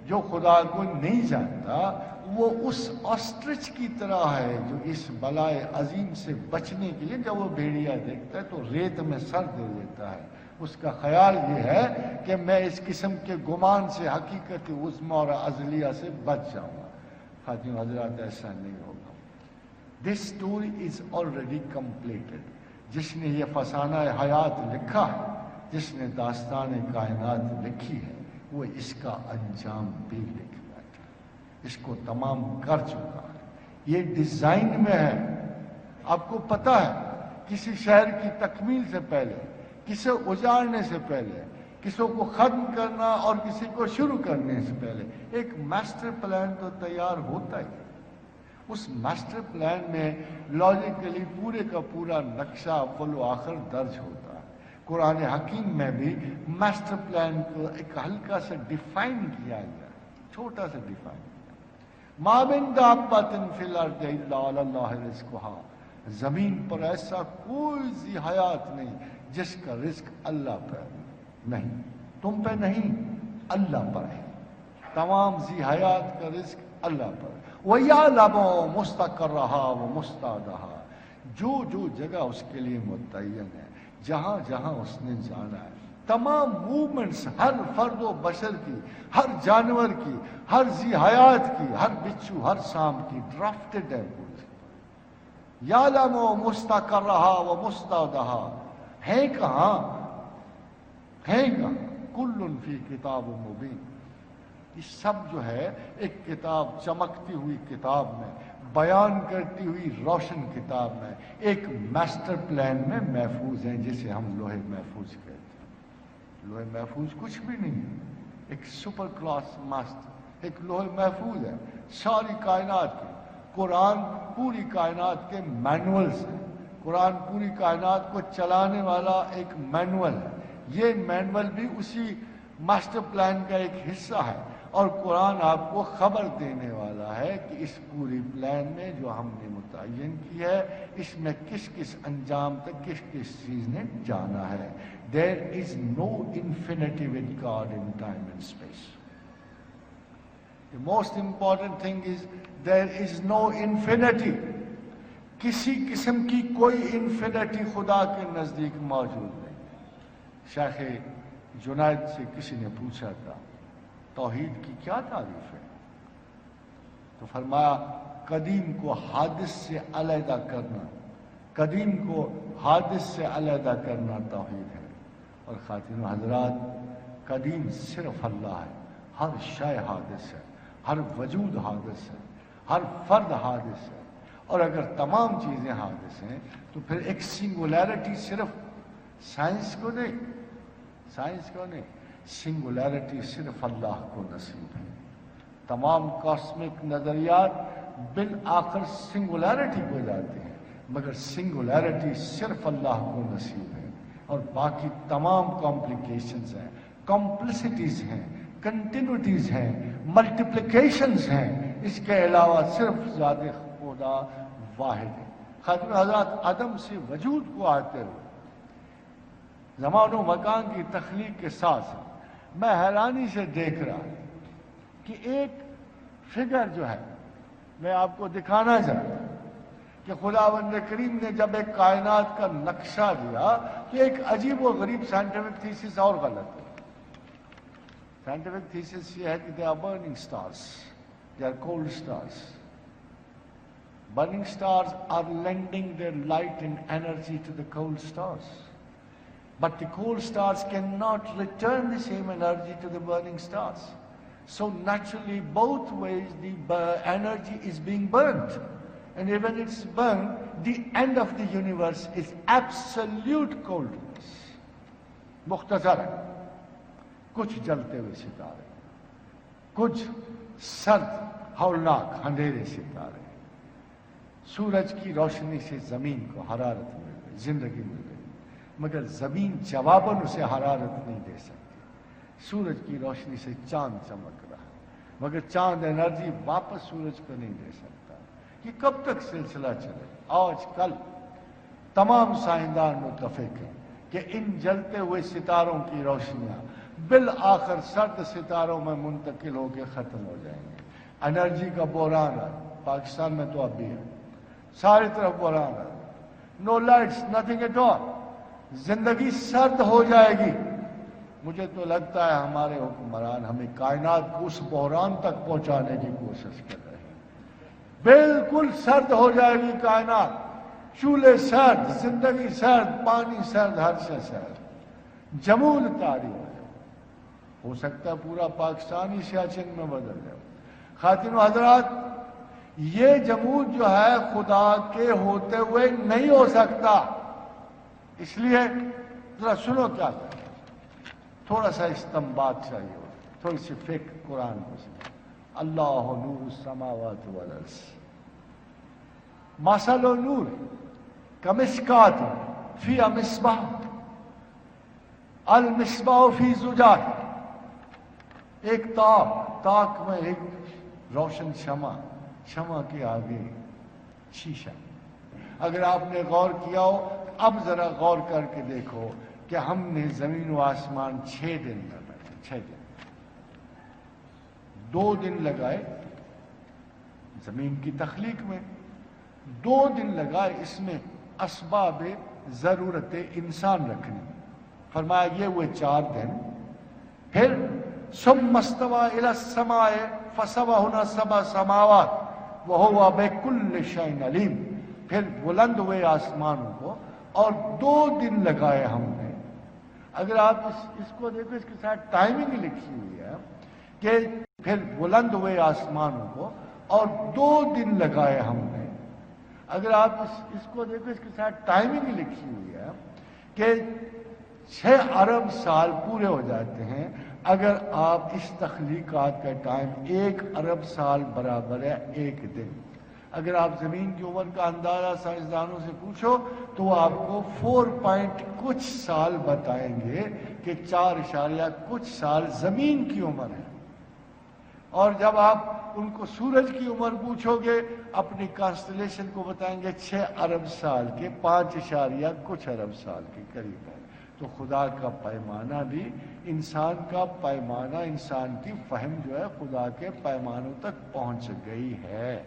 جو خدا کو نہیں جانتا وہ اس آسٹرچ کی طرح ہے جو اس بلائے عظیم سے بچنے کے لیے جب وہ بھیڑیا دیکھتا ہے تو ریت میں سر دے دیتا ہے۔ اس کا خیال یہ ہے کہ میں اس قسم کے گمان سے حقیقت عظمی اور ازلیہ سے بچ جاؤں گا۔ خاتون حضرات، ایسا نہیں ہوگا۔ This story is already completed. جس نے یہ فسانہ حیات لکھا ہے، جس نے داستان کائنات لکھی ہے، وہ اس کا انجام بھی لکھ بیٹھا، اس کو تمام کر چکا ہے۔ یہ ڈیزائن میں ہے۔ آپ کو پتہ ہے کسی شہر کی تکمیل سے پہلے، کسے اجاڑنے سے پہلے، کسی کو ختم کرنا اور کسی کو شروع کرنے سے پہلے ایک ماسٹر پلان تو تیار ہوتا ہی ہے. اس ماسٹر پلان میں لاجیکلی پورے کا پورا نقشہ اول و آخر درج ہوتا ہے. قرآن حکیم میں بھی ماسٹر پلان کو ایک ہلکا سا ڈیفائن کیا گیا، چھوٹا سا ڈیفائن کیا. ما من دابۃ فی الارض الا علی اللہ رزقھا، زمین پر ایسا کوئی ذی حیات نہیں جس کا رزق اللہ پر نہیں، تم پہ نہیں، اللہ پر ہے. تمام ذی حیات کا رزق اللہ پر. وَيَعْلَمُ مُسْتَقَرَّهَا وَمُسْتَعْدَهَا، جو جگہ اس کے لیے متعین ہے، جہاں جہاں اس نے جانا ہے، تمام موومنٹس ہر فرد و بشر کی، ہر جانور کی، ہر ذی حیات کی، ہر بچھو، ہر سام کی ڈرافٹڈ ہے. یعلم مستقرها ومستودعها، ہے کہاں، ہے کہاں، کل فی کتاب مبین. یہ سب جو ہے ایک کتاب، چمکتی ہوئی کتاب میں، بیان کرتی ہوئی روشن کتاب میں، ایک ماسٹر پلان میں محفوظ ہیں، جسے ہم لوح محفوظ کہتے ہیں. لوح محفوظ کچھ بھی نہیں ہے، ایک سپر کلاس ماسٹر، ایک لوح محفوظ ہے ساری کائنات کی. قرآن پوری کائنات کے مینولز ہیں. قرآن پوری کائنات کو چلانے والا ایک مینول ہے. یہ مینول بھی اسی ماسٹر پلان کا ایک حصہ ہے، اور قرآن آپ کو خبر دینے والا ہے کہ اس پوری پلان میں جو ہم نے متعین کی ہے، اس میں کس کس انجام تک کس کس چیز نے جانا ہے. There is no infinity with God in time and space. The most important thing is there is no infinity. کسی قسم کی کوئی انفینٹی خدا کے نزدیک موجود نہیں. شیخ جنید سے کسی نے پوچھا تھا توحید کی کیا تعریف ہے، تو فرمایا قدیم کو حادث سے علیحدہ کرنا، قدیم کو حادث سے علیحدہ کرنا توحید ہے. اور خواتین و حضرات، قدیم صرف اللہ ہے. ہر شے حادث ہے، ہر وجود حادث ہے، ہر فرد حادث ہے. اور اگر تمام چیزیں حادث ہیں تو پھر ایک سنگولیرٹی صرف سائنس کو نہیں، سائنس کو نہیں، سنگولیرٹی صرف اللہ کو نصیب ہے. تمام کاسمک نظریات بالآخر سنگولیرٹی کو جاتے ہیں، مگر سنگولیرٹی صرف اللہ کو نصیب ہے. اور باقی تمام کمپلیکیشنز ہیں، کمپلسٹیز ہیں، کنٹینیوٹیز ہیں، ملٹیپلیکیشنز ہیں. اس کے علاوہ صرف ذات خدا واحد ہے. خاتون حضرات، عدم سے وجود کو آتے ہوئے زمان و مکان کی تخلیق کے ساتھ میں حیرانی سے دیکھ رہا کہ ایک فگر جو ہے، میں آپ کو دکھانا چاہتا ہوں کہ خداوند کریم نے جب ایک کائنات کا نقشہ دیا کہ ایک عجیب و غریب سائنٹیفک تھیسس اور غلط ہے. سائنٹیفک تھیسس یہ ہے کہ they are burning stars, they are cold stars. Burning stars are lending their light and energy to the cold stars. But the cold stars cannot return the same energy to the burning stars. So naturally, both ways the energy is being burnt. And when it's burned, the end of the universe is absolute coldness. مختصر ہے، کچھ جلتے ہوئے ستارے، کچھ سرد ہولناک اندھیرے ستارے. سورج کی روشنی سے زمین کو حرارت مل گئی، زندگی مل گئی، مگر زمین جواباً اسے حرارت نہیں دے سکتی. سورج کی روشنی سے چاند چمک رہا ہے، مگر چاند انرجی واپس سورج کو نہیں دے سکتا. یہ کب تک سلسلہ چلے؟ آج کل تمام سائنسدان متفق ہیں کہ ان جلتے ہوئے ستاروں کی روشنیاں بالآخر سرد ستاروں میں منتقل ہو کے ختم ہو جائیں گے. انرجی کا بحران ہے پاکستان میں، تو اب بھی ہے، ساری طرف بحران ہے. نو لائٹس، نتھنگ ایٹ آل. زندگی سرد ہو جائے گی. مجھے تو لگتا ہے ہمارے حکمران ہمیں کائنات کو اس بحران تک پہنچانے کی کوشش کر رہے ہیں. بالکل سرد ہو جائے گی کائنات، چولہے سرد، زندگی سرد، پانی سرد، ہر شے سرد، جمود طاری ہو جائے. ہو سکتا ہے پورا پاکستان ہی سیاچن میں بدل جائے. خواتین و حضرات، یہ جمود جو ہے خدا کے ہوتے ہوئے نہیں ہو سکتا. اس لیے ذرا سنو کیا ہے. تھوڑا سا استنباط چاہیے ہوتا، تھوڑی سی فقہ قرآن کو سمجھ۔ اللہ نور السماوات والارض مثل نور کمشکات فیہا مصباح المصباح فی زجاج، ایک تاک میں ایک روشن شمع کے آگے شیشہ۔ اگر آپ نے غور کیا ہو، اب ذرا غور کر کے دیکھو کہ ہم نے زمین و آسمان 6 دن لگائے، 6 دن، 2 دن لگائے زمین کی تخلیق میں، 2 دن لگائے اس میں اسباب ضرورت انسان رکھنے، فرمایا یہ ہوئے 4 دن۔ پھر ثم استوى الى السماء فسواهن 7 سماوات وهو بكل شيء عليم، پھر بلند ہوئے آسمانوں کو اور 2 دن لگائے ہم نے۔ اگر آپ اس کو دیکھو، اس کے ساتھ ٹائمنگ لکھی ہوئی ہے کہ پھر بلند ہوئے آسمانوں کو اور 2 دن لگائے ہم نے۔ اگر آپ اس کو دیکھو، اس کے ساتھ ٹائمنگ لکھی ہوئی ہے کہ 6 ارب سال پورے ہو جاتے ہیں اگر آپ اس تخلیقات کا ٹائم 1 ارب سال برابر ہے 1 دن۔ اگر آپ زمین کی عمر کا اندازہ سائنسدانوں سے پوچھو تو وہ آپ کو 4 کچھ سال بتائیں گے کہ 4 کچھ سال زمین کی عمر ہے۔ اور جب آپ ان کو سورج کی عمر پوچھو گے اپنی کانسٹلیشن کو بتائیں گے 6 ارب سال کے 5 کچھ ارب سال کے قریب ہے۔ تو خدا کا پیمانہ بھی، انسان کا پیمانہ، انسان کی فہم جو ہے خدا کے پیمانوں تک پہنچ گئی ہے۔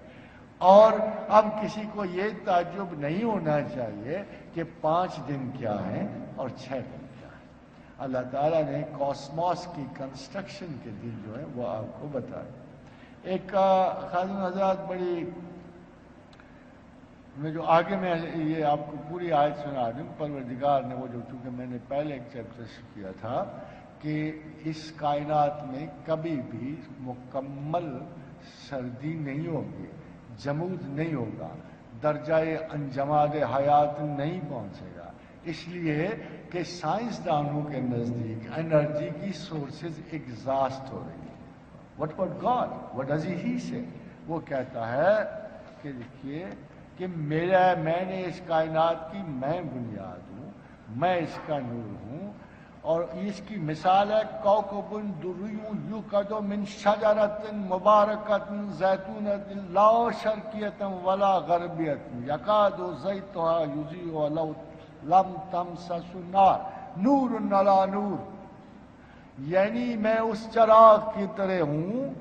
اور اب کسی کو یہ تعجب نہیں ہونا چاہیے کہ 5 دن کیا ہیں اور 6 دن کیا ہیں۔ اللہ تعالیٰ نے کاسموس کی کنسٹرکشن کے دن جو ہے وہ آپ کو بتائے۔ ایک خادم حضرات بڑی میں جو آگے میں یہ آپ کو پوری آیت سنا دوں، پروردگار نے وہ جو، چونکہ میں نے پہلے ایک چیپٹر کیا تھا کہ اس کائنات میں کبھی بھی مکمل سردی نہیں ہوگی، جمود نہیں ہوگا، درجہ انجماد حیات نہیں پہنچے گا، اس لیے کہ سائنسدانوں کے نزدیک انرجی کی سورسز ایگزاسٹ ہو رہی ہیں۔ What about God? What does he say? وہ کہتا ہے کہ دیکھیے کہ میں نے اس کائنات کی میں بنیاد ہوں، میں اس کا نور ہوں، اور اس کی مثال ہے کوكب دری یوقد من شجرۃ مبارکۃ زیتونۃ لا شرقیۃ ولا غربیۃ یکاد زیتها یضیء ولو لم تمسس نار نور علی نور، یعنی میں اس چراغ کی طرح ہوں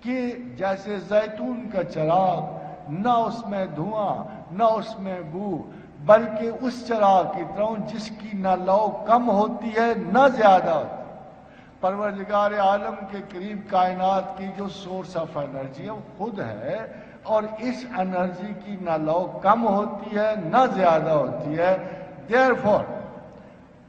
کہ جیسے زیتون کا چراغ، نہ اس میں دھواں نہ اس میں بو، بلکہ اس چراغ کی طرح جس کی نہ لو کم ہوتی ہے نہ زیادہ ہوتی۔ پروردگار عالم کے قریب کائنات کی جو سورس آف انرجی ہے وہ خود ہے، اور اس انرجی کی نہ لو کم ہوتی ہے نہ زیادہ ہوتی ہے۔ Therefore,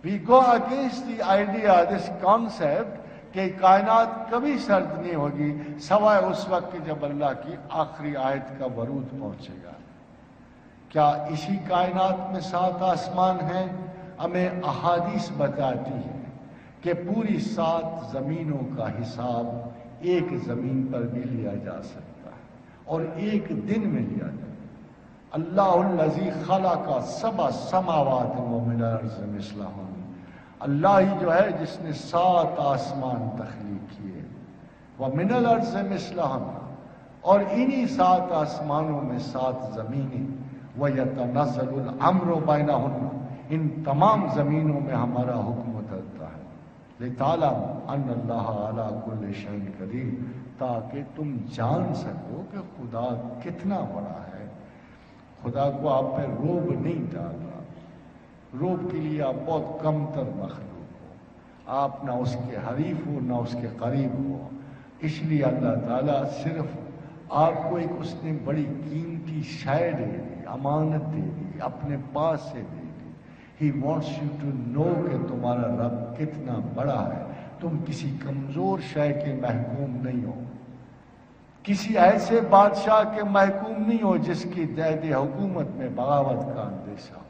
we go against the idea, this concept کہ کائنات کبھی سرد نہیں ہوگی سوائے اس وقت کہ جب اللہ کی آخری آیت کا ورود پہنچے گا۔ کیا اسی کائنات میں 7 آسمان ہیں؟ ہمیں احادیث بتاتی ہے کہ پوری 7 زمینوں کا حساب ایک زمین پر بھی لیا جا سکتا ہے اور ایک دن میں لیا جائے۔ اللہ الذی خلق 7 سماوات ومن الارض مثلہن، اللہ ہی جو ہے جس نے 7 آسمان تخلیق کیے، ومن الارض مثلہن، اور انہی 7 آسمانوں میں 7 زمینیں، وَيَتَنَزَّلُ الْأَمْرُ بَيْنَهُنَّ، ان تمام زمینوں میں ہمارا حکم اترتا ہے، لِتَعْلَمُ أَنَّ اللَّهَ عَلَى كُلِّ شَيْءٍ قَدِيرٌ، تاکہ تم جان سکو کہ خدا کتنا بڑا ہے۔ خدا کو آپ پہ روب نہیں ڈال رہا، روب کے لیے آپ بہت کم تر مخلوق ہو، آپ نہ اس کے حریف ہو نہ اس کے قریب ہو، اس لیے اللہ تعالیٰ صرف آپ کو ایک اس نے بڑی قیمتی شے دے دی، امانت دے دی، اپنے پاس سے دے دی۔ He wants you to know کہ تمہارا رب کتنا بڑا ہے، تم کسی کمزور شے کے محکوم نہیں ہو، کسی ایسے بادشاہ کے محکوم نہیں ہو جس کی قید حکومت میں بغاوت کا اندیشہ ہو۔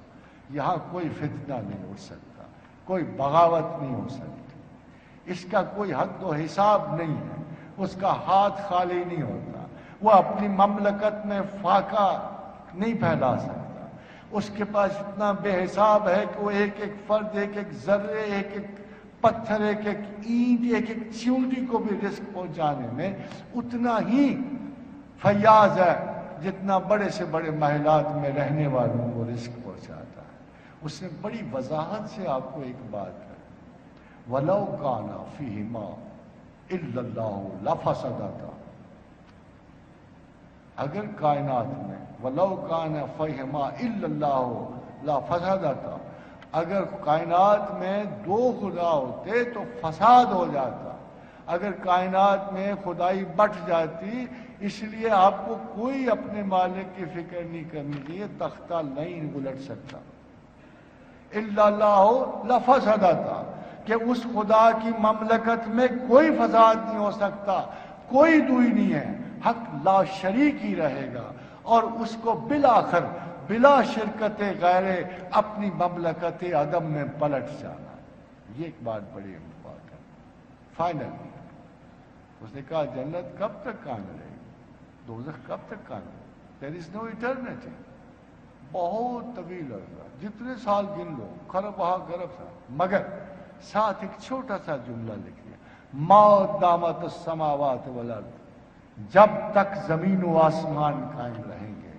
یہاں کوئی فتنہ نہیں ہو سکتا، کوئی بغاوت نہیں ہو سکتی، اس کا کوئی حد و حساب نہیں ہے، اس کا ہاتھ خالی نہیں ہوتا، وہ اپنی مملکت میں فاقہ نہیں پھیلا سکتا، اس کے پاس اتنا بے حساب ہے کہ وہ ایک ایک فرد، ایک ایک ذرے، ایک ایک پتھر، ایک ایک اینٹ، ایک ایک چیونٹی کو بھی رزق پہنچانے میں اتنا ہی فیاض ہے جتنا بڑے سے بڑے محلات میں رہنے والوں کو رزق پہنچاتا ہے۔ اس نے بڑی وضاحت سے آپ کو ایک بات کہی، وَلَوْ كَانَ فِيهِمَا إِلَّا اللَّهُ لَفَسَدَتَا، اگر کائنات میں وَلَوْ كَانَ فِيهِمَا إِلَّا اللَّهُ لَفَسَدَتَا، اگر کائنات میں دو خدا ہوتے تو فساد ہو جاتا، اگر کائنات میں خدائی بٹ جاتی، اس لیے آپ کو کوئی اپنے مالک کی فکر نہیں کرنی چاہیے، تختہ نہیں الٹ سکتا۔ الا اللہ لفسدتا، کہ اس خدا کی مملکت میں کوئی فساد نہیں ہو سکتا، کوئی دوئی نہیں ہے، حق لا شریک ہی رہے گا، اور اس کو بالآخر بلا شرکت غیر اپنی مملکت عدم میں پلٹ جانا۔ یہ ایک بات بڑی امپورٹنٹ ہے۔ فائنل اس نے کہا جنت کب تک قائم رہے گی، دوزخ کب تک قائم رہے گی؟ دیر از نو ایٹرنیٹی، بہت طویل عرصہ، جتنے سال گن لو، خربہ گرب سال، مگر ساتھ ایک چھوٹا سا جملہ لکھ دیا، ما دامت السماوات والارض، جب تک زمین و آسمان قائم رہیں گے،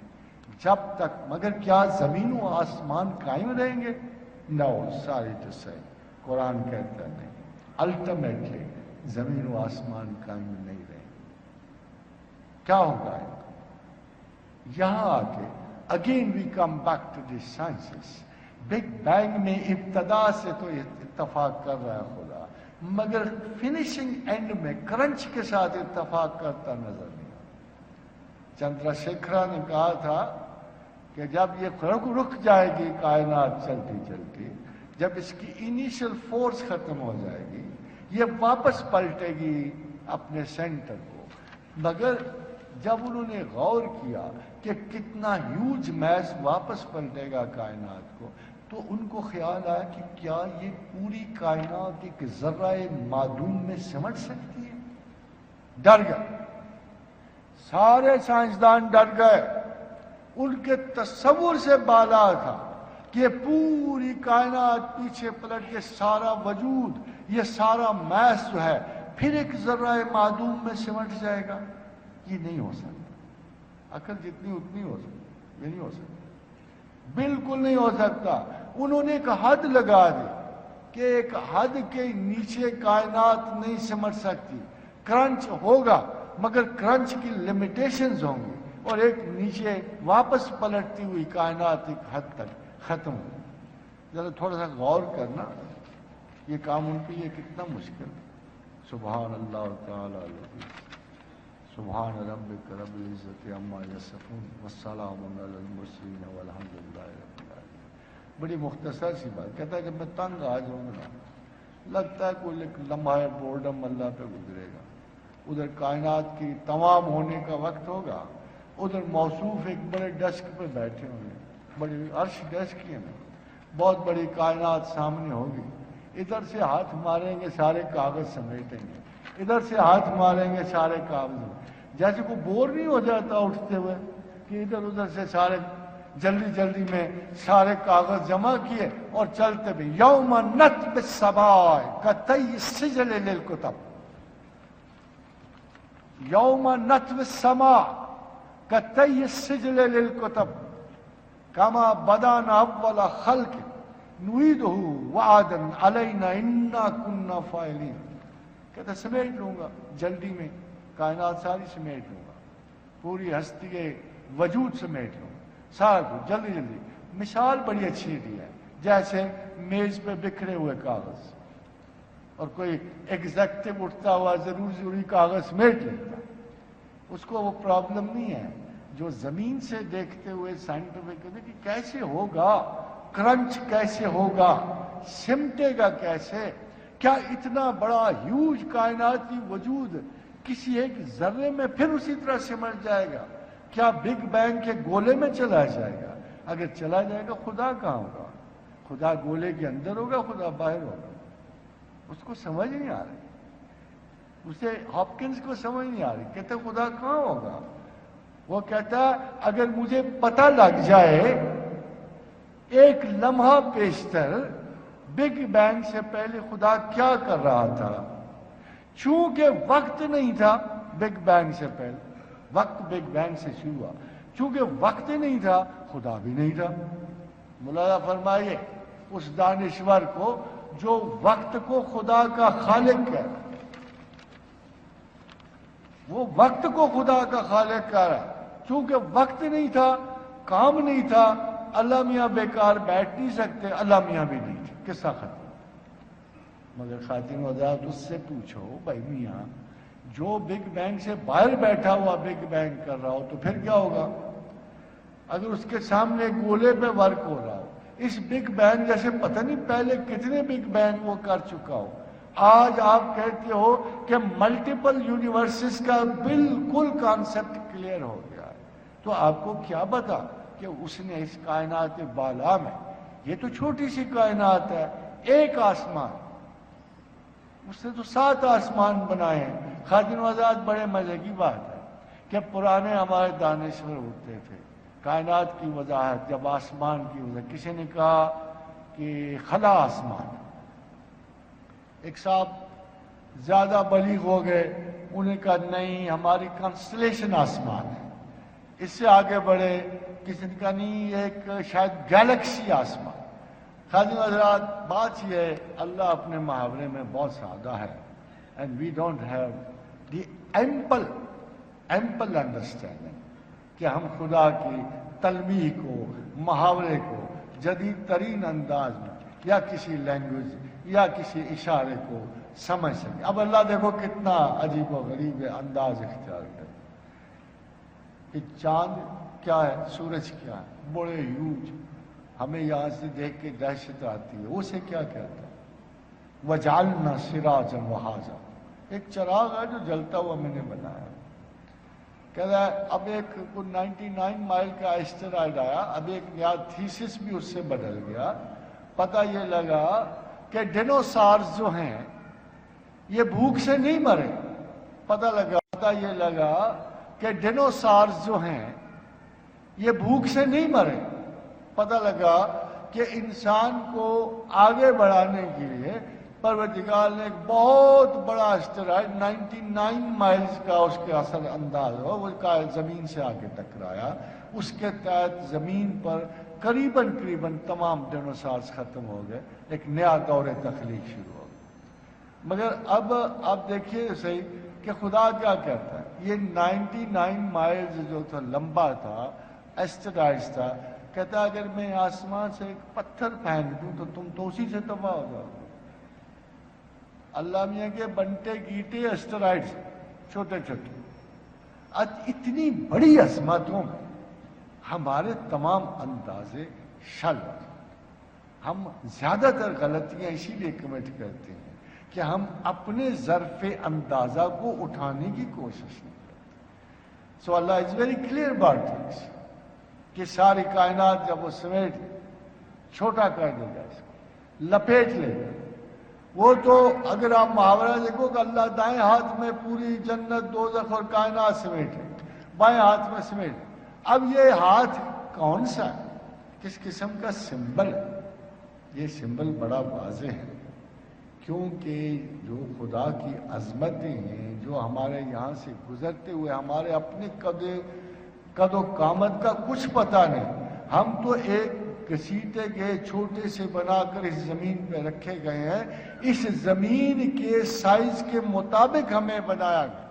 جب تک، مگر کیا زمین و آسمان قائم رہیں گے؟ نو، ساری ٹو سے، قرآن کہتا نہیں، الٹیمیٹلی زمین و آسمان قائم نہیں رہیں گے۔ کیا ہوگا یہاں آ کے again we come back to the sciences, big bang میں ابتدا سے تو اتفاق کر رہا ہے خدا، مگر فنیشنگ اینڈ میں کرنچ کے ساتھ اتفاق کرتا نظر نہیں آتا۔ چندرا شیکھرا نے کہا تھا کہ جب یہ رک جائے گی کائنات چلتی چلتی، جب اس کی انیشل فورس ختم ہو جائے گی، یہ واپس پلٹے گی اپنے سینٹر کو، مگر جب انہوں نے غور کیا کہ کتنا ہیوج میس واپس پلٹے گا کائنات کو، تو ان کو خیال آیا کہ کیا یہ پوری کائنات ایک ذرہ معدوم میں سمٹ سکتی ہے؟ ڈر گئے، سارے سائنسدان ڈر گئے، ان کے تصور سے بالا تھا کہ پوری کائنات پیچھے پلٹ کے سارا وجود، یہ سارا میس جو ہے پھر ایک ذرہ معدوم میں سمٹ جائے گا۔ یہ نہیں ہو سکتا، عقل جتنی اتنی ہو سکتی، یہ نہیں ہو سکتا، بالکل نہیں ہو سکتا۔ انہوں نے ایک حد لگا دی کہ ایک حد کے نیچے کائنات نہیں سمٹ سکتی، کرنچ ہوگا مگر کرنچ کی لمیٹیشنز ہوں گی، اور ایک نیچے واپس پلٹتی ہوئی کائنات ایک حد تک ختم ہو۔ ذرا تھوڑا سا غور کرنا، یہ کام ان کے لیے کتنا مشکل ہے۔ سبحان اللہ تعالی علیہ، سبحان ربک رب العزت عما یصفون والسلام علی المرسلین والحمد للہ رب العالمین۔ بڑی مختصر سی بات کہتا ہے، جب میں تنگ آ جاؤں گا، لگتا ہے کوئی لمحہ بورڈم اللہ پہ گزرے گا، ادھر کائنات کی تمام ہونے کا وقت ہوگا، ادھر موصوف ایک بڑے ڈیسک پہ بیٹھے ہوں گے، بڑی عرش ڈیسک ہی ہے، بہت بڑی کائنات سامنے ہوگی، ادھر سے ہاتھ ماریں گے سارے کاغذ سمیٹیں گے، ادھر سے ہاتھ ماریں گے سارے کاغذ، جیسے کوئی بور نہیں ہو جاتا اٹھتے ہوئے کہ ادھر ادھر سے سارے جلدی جلدی میں سارے کاغذ جمع کیے اور چلتے بھی۔ یوم نطوی السماء کطی السجل للکتب، یوم نطوی السماء کطی السجل للکتب کما بدانا اول خلق نعیدہ وعدا علینا انا کنا فاعلین۔ کہتا سمیٹ لوں گا جلدی میں، کائنات ساری سمیٹ لوں گا، پوری ہستی کے وجود سمیٹ لوں گا، سارا کچھ جلدی جلدی۔ مثال بڑی اچھی دی ہے، جیسے میز پہ بکھرے ہوئے کاغذ، اور کوئی ایگزیکٹو اٹھتا ہوا ضروری کاغذ سمیٹ لیتا، اس کو وہ پرابلم نہیں ہے۔ جو زمین سے دیکھتے ہوئے سائنٹیفک کہ کیسے ہوگا، کرنچ کیسے ہوگا، سمٹے گا کیسے، کیا اتنا بڑا ہیوج کائناتی وجود کسی ایک ذرے میں پھر اسی طرح سمٹ جائے گا؟ کیا بگ بینگ کے گولے میں چلا جائے گا؟ اگر چلا جائے گا خدا کہاں ہوگا؟ خدا گولے کے اندر ہوگا، خدا باہر ہوگا؟ اس کو سمجھ نہیں آ رہی، اسے ہاپکنس کو سمجھ نہیں آ رہی. کہتے خدا کہاں ہوگا؟ وہ کہتا ہے اگر مجھے پتہ لگ جائے ایک لمحہ پیشتر بگ بینگ سے پہلے خدا کیا کر رہا تھا، چونکہ وقت نہیں تھا بگ بینگ سے پہلے، وقت بگ بینگ سے شروع ہوا، چونکہ وقت نہیں تھا خدا بھی نہیں تھا. مولانا فرمائیے اس دانشور کو جو وقت کو خدا کا خالق ہے، وہ وقت کو خدا کا خالق کہہ رہا ہے، چونکہ وقت نہیں تھا، کام نہیں تھا، اللہ میاں بیکار بیٹھ نہیں سکتے، اللہ میاں بھی نہیں تھے، قصہ ختم. مگر خاتون حضرات اس سے پوچھو بھائی میاں جو بگ بینگ سے باہر بیٹھا ہوا بگ بینگ کر رہا ہو تو پھر کیا ہوگا؟ اگر اس کے سامنے گولے پہ ورک ہو رہا ہو، اس بگ بینگ جیسے پتہ نہیں پہلے کتنے بگ بینگ وہ کر چکا ہو، آج آپ کہتے ہو کہ ملٹیپل یونیورسز کا بالکل کانسیپٹ کلیئر ہو گیا ہے، تو آپ کو کیا پتا کہ اس نے اس کائنات بالا میں، یہ تو چھوٹی سی کائنات ہے، ایک آسمان، اس نے تو 7 آسمان بنائے ہیں. خادم آزاد بڑے مزے کی بات ہے کہ پرانے ہمارے دانشور ہوتے تھے کائنات کی وضاحت، جب آسمان کی وضاحت کسی نے کہا کہ خلا آسمان، ایک صاحب زیادہ بلیغ ہو گئے، انہوں نے کہا نہیں ہماری کنسٹلیشن آسمان ہے. اس سے آگے بڑھے، کسی نے کہا نہیں یہ ایک شاید گیلیکسی آسمان. خادم حضرات بات یہ ہے اللہ اپنے محاورے میں بہت سادہ ہے، and we don't have the ample understanding کہ ہم خدا کی تلمیح کو، محاورے کو جدید ترین انداز میں یا کسی لینگویج یا کسی اشارے کو سمجھ سکیں. اب اللہ دیکھو کتنا عجیب و غریب انداز اختیار کرے کہ چاند کیا ہے، سورج کیا ہے، بڑے ہیوج، ہمیں یہاں سے دیکھ کے دہشت آتی ہے، اسے کیا کہتا ہے؟ وَجَعَلْنَا سِرَاجًا وَهَاجًا، ایک چراغ ہے جو جلتا ہوا میں نے بنایا. کہتا ہے اب ایک 99 مائل کا اسٹرائڈ آیا، اب ایک نیا تھیسس بھی اس سے بدل گیا. پتہ یہ لگا کہ ڈینوسارز جو ہیں یہ بھوک سے نہیں مرے. پتہ یہ لگا کہ ڈینوسارز جو ہیں یہ بھوک سے نہیں مرے. پتہ لگا کہ انسان کو آگے بڑھانے کے لیے پروردگار نے ایک بہت بڑا اسٹرائڈ 99 مائلز کا اس کے اثر انداز ہو وہ زمین سے آگے ٹکرایا. اس کے تحت زمین پر قریباً تمام ڈینوسارز ختم ہو گئے، ایک نیا دور تخلیق شروع ہو گیا. مگر اب آپ دیکھیے صحیح کہ خدا کیا کہتا ہے، یہ 99 مائلز جو تھا لمبا تھا اسٹرائڈ تھا، کہتا ہے اگر میں آسمان سے ایک پتھر پھینک دوں تو تم تو اسی سے تباہ ہو جاؤ. اللہ میاں کے بنٹے گیٹے اسٹرائڈ چھوٹے چھوٹے، اتنی بڑی عظمتوں میں ہمارے تمام اندازے شل. ہم زیادہ تر غلطیاں اسی لیے کمٹ کرتے ہیں کہ ہم اپنے ظرف اندازہ کو اٹھانے کی کوشش نہیں کرتے. So Allah is very clear about this کہ ساری کائنات جب وہ سمیٹ چھوٹا کر دے گا، اس کو لپیٹ لے گا. وہ تو اگر آپ محاورہ دیکھو کہ اللہ دائیں ہاتھ میں پوری جنت دوزخ اور کائنات سمیٹے، بائیں ہاتھ میں سمیٹ. اب یہ ہاتھ کون سا ہے، کس قسم کا سمبل ہے؟ یہ سمبل بڑا واضح ہے کیونکہ جو خدا کی عظمتیں ہیں جو ہمارے یہاں سے گزرتے ہوئے ہمارے اپنے قد و قامت کا کچھ پتہ نہیں. ہم تو ایک گھسیٹے گئے چھوٹے سے بنا کر اس زمین پہ رکھے گئے ہیں. اس زمین کے سائز کے مطابق ہمیں بنایا گیا.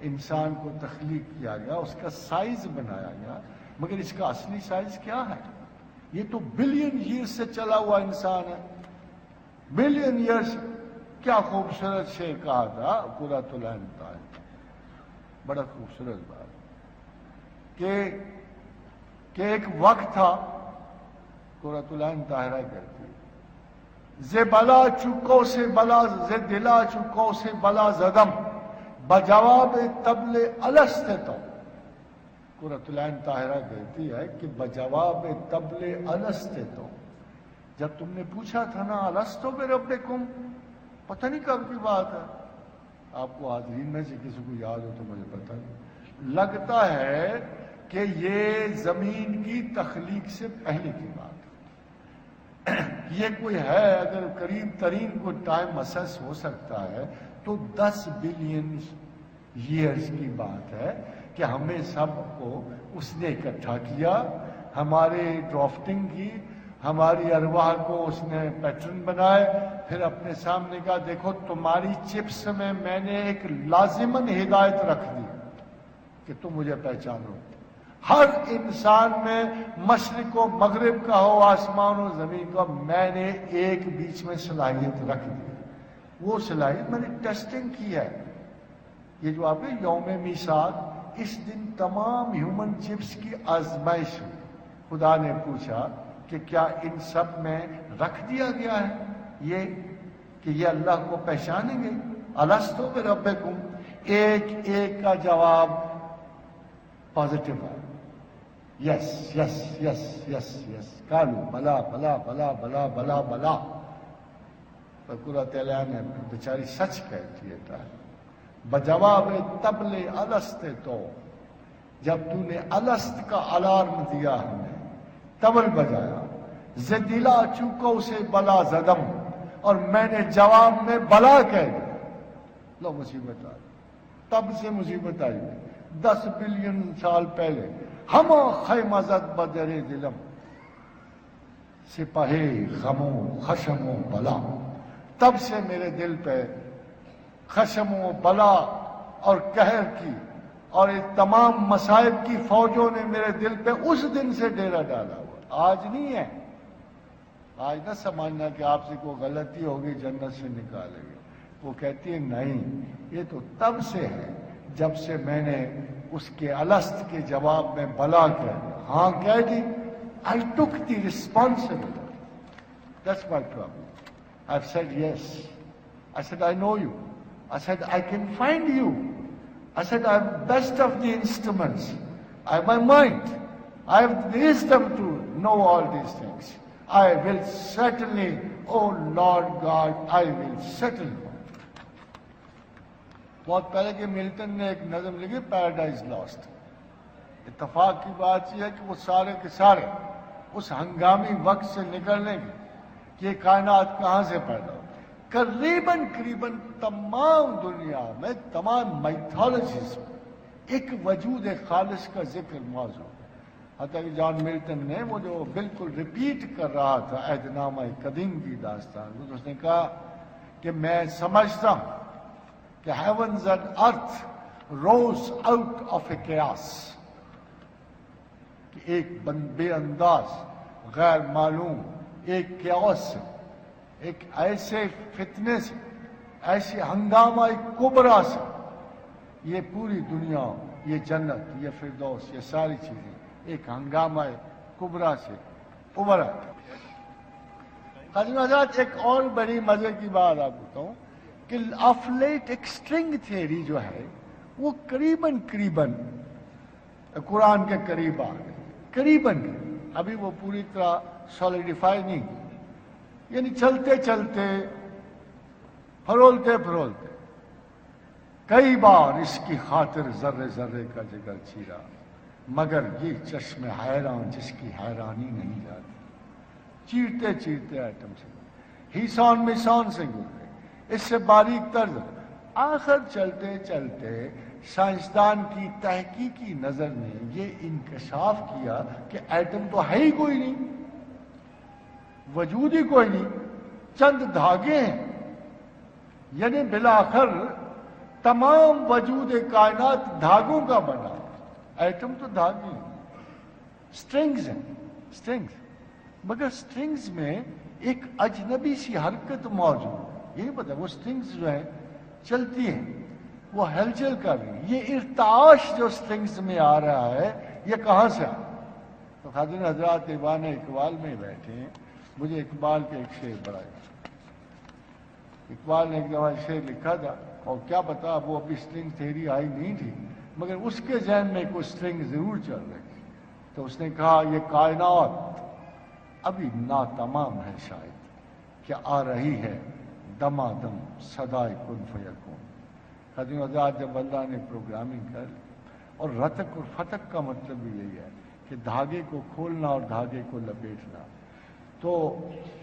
انسان کو تخلیق کیا گیا، اس کا سائز بنایا گیا، مگر اس کا اصلی سائز کیا ہے؟ یہ تو بلین ایئرز سے چلا ہوا انسان ہے. Billion years. کیا خوبصورت شعر کہا تھا قرۃ العین طاہرہ، بڑا خوبصورت بات کہ ایک وقت تھا، قرۃ العین طاہرہ کہتی ز بلا چکو سے بلا ز دلا چکو سے بلا زدم بجواب طبل الست تو. قرۃ العین طاہرہ کہتی ہے کہ بجواب طبل الست تو، جب تم نے پوچھا تھا نا الستو بربکم، پتہ نہیں کب کی بات ہے، آپ کو حاضرین میں سے کسی کو یاد ہو تو مجھے پتہ نہیں، لگتا ہے کہ یہ زمین کی تخلیق سے پہلے کی بات ہے۔ یہ کوئی ہے، اگر قریب ترین کوئی ٹائم اسیس ہو سکتا ہے تو 10 بلین ایئرز کی بات ہے کہ ہمیں سب کو اس نے اکٹھا کیا، ہمارے ڈرافٹنگ کی، ہماری ارواح کو اس نے پیٹرن بنائے، پھر اپنے سامنے کہا دیکھو تمہاری چپس میں نے ایک لازماً ہدایت رکھ دی کہ تم مجھے پہچانو۔ ہر انسان میں مشرق و مغرب کا ہو، آسمان و زمین کا، میں نے ایک بیچ میں صلاحیت رکھ دی، وہ صلاحیت میں نے ٹیسٹنگ کی ہے۔ یہ جو آپ نے یوم میثاق، اس دن تمام ہیومن چپس کی آزمائش ہوئی۔ خدا نے پوچھا کہ کیا ان سب میں رکھ دیا گیا ہے یہ کہ یہ اللہ کو پہچانیں گے؟ الستو بربکم، ایک ایک کا جواب پازیٹو ہے، یس یس یس یس یس، کالو بلا بلا بلا بلا بلا بلا۔ قرۃ تعالیٰ نے بیچاری سچ کہتی ہے، بجواب تبلے الست، تو جب تو نے الست کا الارم دیا ہمیں، تبل بجایا، زدلا چوکو سے بلا زدم، اور میں نے جواب میں بلا کہہ دیا، لو مصیبت آئی۔ تب سے مصیبت آئی 10 بلین سال پہلے، ہما خیمہ زد بدر دلم، سپاہے غموں خشموں بلا، تب سے میرے دل پہ خشم و بلا اور قہر کی اور یہ تمام مصائب کی فوجوں نے میرے دل پہ اس دن سے ڈیرا ڈالا ہوا۔ آج نہیں ہے، آج نہ سمجھنا کہ آپ سے کوئی غلطی ہوگی جنت سے نکالے گے، وہ کہتی ہے نہیں، یہ تو تب سے ہے جب سے میں نے اس کے الست کے جواب میں بلا کہہ دیا، ہاں کہہ دی۔ I took the responsibility. That's my problem. I've said yes. I said I know you. I said I can find you. I said I'm best of the instruments. I have my mind. I have the wisdom to know all these things. I will certainly, oh Lord God, I will settle. بہت پہلے کہ ملٹن نے ایک نظم لکھی پیراڈائز لاسٹ۔ اتفاق کی بات یہ ہے کہ وہ سارے کے سارے اس ہنگامی وقت سے نکلنے کی کہ یہ کائنات کہاں سے پیدا ہو، قریباً تمام دنیا میں، تمام میتھالوجیز میں ایک وجود خالص کا ذکر موضوع ہے۔ حتیٰ کہ جان ملٹن نے وہ جو بالکل ریپیٹ کر رہا تھا عہد نامہ قدیم کی داستان، اس نے کہا کہ میں سمجھتا ہوں کہ heavens and earth rose out of a chaos، کہ ایک بے انداز غیر معلوم ایک کیاس سے، ایک ایسے فتنے سے، ایسے ہنگامہ کبرا سے، یہ پوری دنیا، یہ جنت، یہ فردوس، یہ ساری چیزیں ایک ہنگامہ کبرا سے ابھرا۔ حضرت حضرات ایک اور بڑی مزے کی بات آپ بتاؤں کہ آف لیٹ ایک سٹرنگ تھیوری جو ہے وہ قریباً قرآن کے قریب آ گئی، قریباً، ابھی وہ پوری طرح سالیڈیفائی نہیں، یعنی چلتے چلتے پھرولتے کئی بار اس کی خاطر ذرے ذرے کا جگر چیرا، مگر یہ چشم حیران جس کی حیرانی نہیں جاتی، چیرتے ایٹم سے ہیسان میسان سے گزرے، اس سے باریک طرز، آخر چلتے سائنسدان کی تحقیقی نظر نے یہ انکشاف کیا کہ ایٹم تو ہے ہی کوئی نہیں، وجود ہی کوئی نہیں، چند دھاگے ہیں، یعنی بالآخر تمام وجود کائنات دھاگوں کا بنا، ایٹم تو دھاگے ہیں، سٹرنگز ہیں، سٹرنگز، مگر سٹرنگز میں ایک اجنبی سی حرکت موجود ہے، یہ نہیں پتا وہ سٹرنگز جو ہیں چلتی ہیں، وہ ہلچل کر رہی، یہ ارتعاش جو سٹرنگز میں آ رہا ہے یہ کہاں سے آ رہا ہے؟ تو خاتون حضرات دیوان اقبال میں بیٹھے ہیں، مجھے اقبال کے ایک شعر بڑا اقبال نے ایک دفعہ شعر لکھا تھا، اور کیا پتا وہ ابھی سٹرنگ تھیوری آئی نہیں تھی، مگر اس کے ذہن میں کوئی سٹرنگ ضرور چل رہی تھی، تو اس نے کہا یہ کائنات ابھی ناتمام ہے شاید کہ آ رہی ہے دما دم صدائے کن فیکون. خادم حضرات جب اللہ نے پروگرامنگ کر اور رتق اور فتق کا مطلب بھی یہی ہے کہ دھاگے کو کھولنا اور دھاگے کو لپیٹنا. تو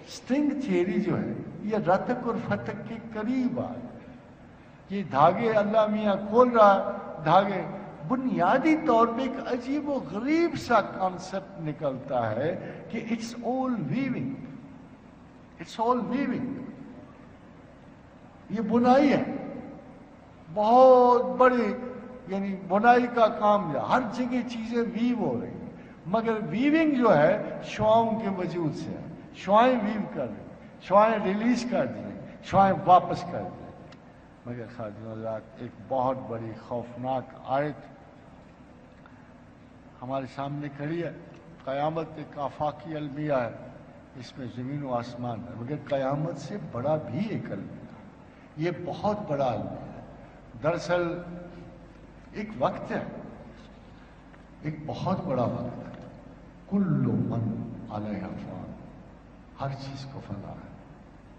سٹرنگ تھیوری جو ہے یہ رتق اور فتق کے قریب آ ہے. یہ دھاگے اللہ میاں کھول رہا دھاگے بنیادی طور پہ ایک عجیب و غریب سا کانسیپٹ نکلتا ہے کہ it's all waving. It's all waving. یہ بنائی ہے بہت بڑی، یعنی بنائی کا کام ہے. ہر جگہ چیزیں ویو ہو رہی ہیں، مگر ویونگ جو ہے شعاؤں کے وجود سے ہے. شعائیں ویو کر رہی ہیں، شعائیں ریلیز کر دی ہیں، شعائیں واپس کر دی ہیں. مگر خادم حضرات ایک بہت بڑی خوفناک آیت ہمارے سامنے کھڑی ہے. قیامت ایک آفاقی المیہ ہے، اس میں زمین و آسمان ہے، مگر قیامت سے بڑا بھی ایک المیہ ہے. یہ بہت بڑا المیہ ہے. دراصل ایک وقت ہے، ایک بہت بڑا وقت ہے. کل من علیہا فان. ہر چیز کو فنا ہے،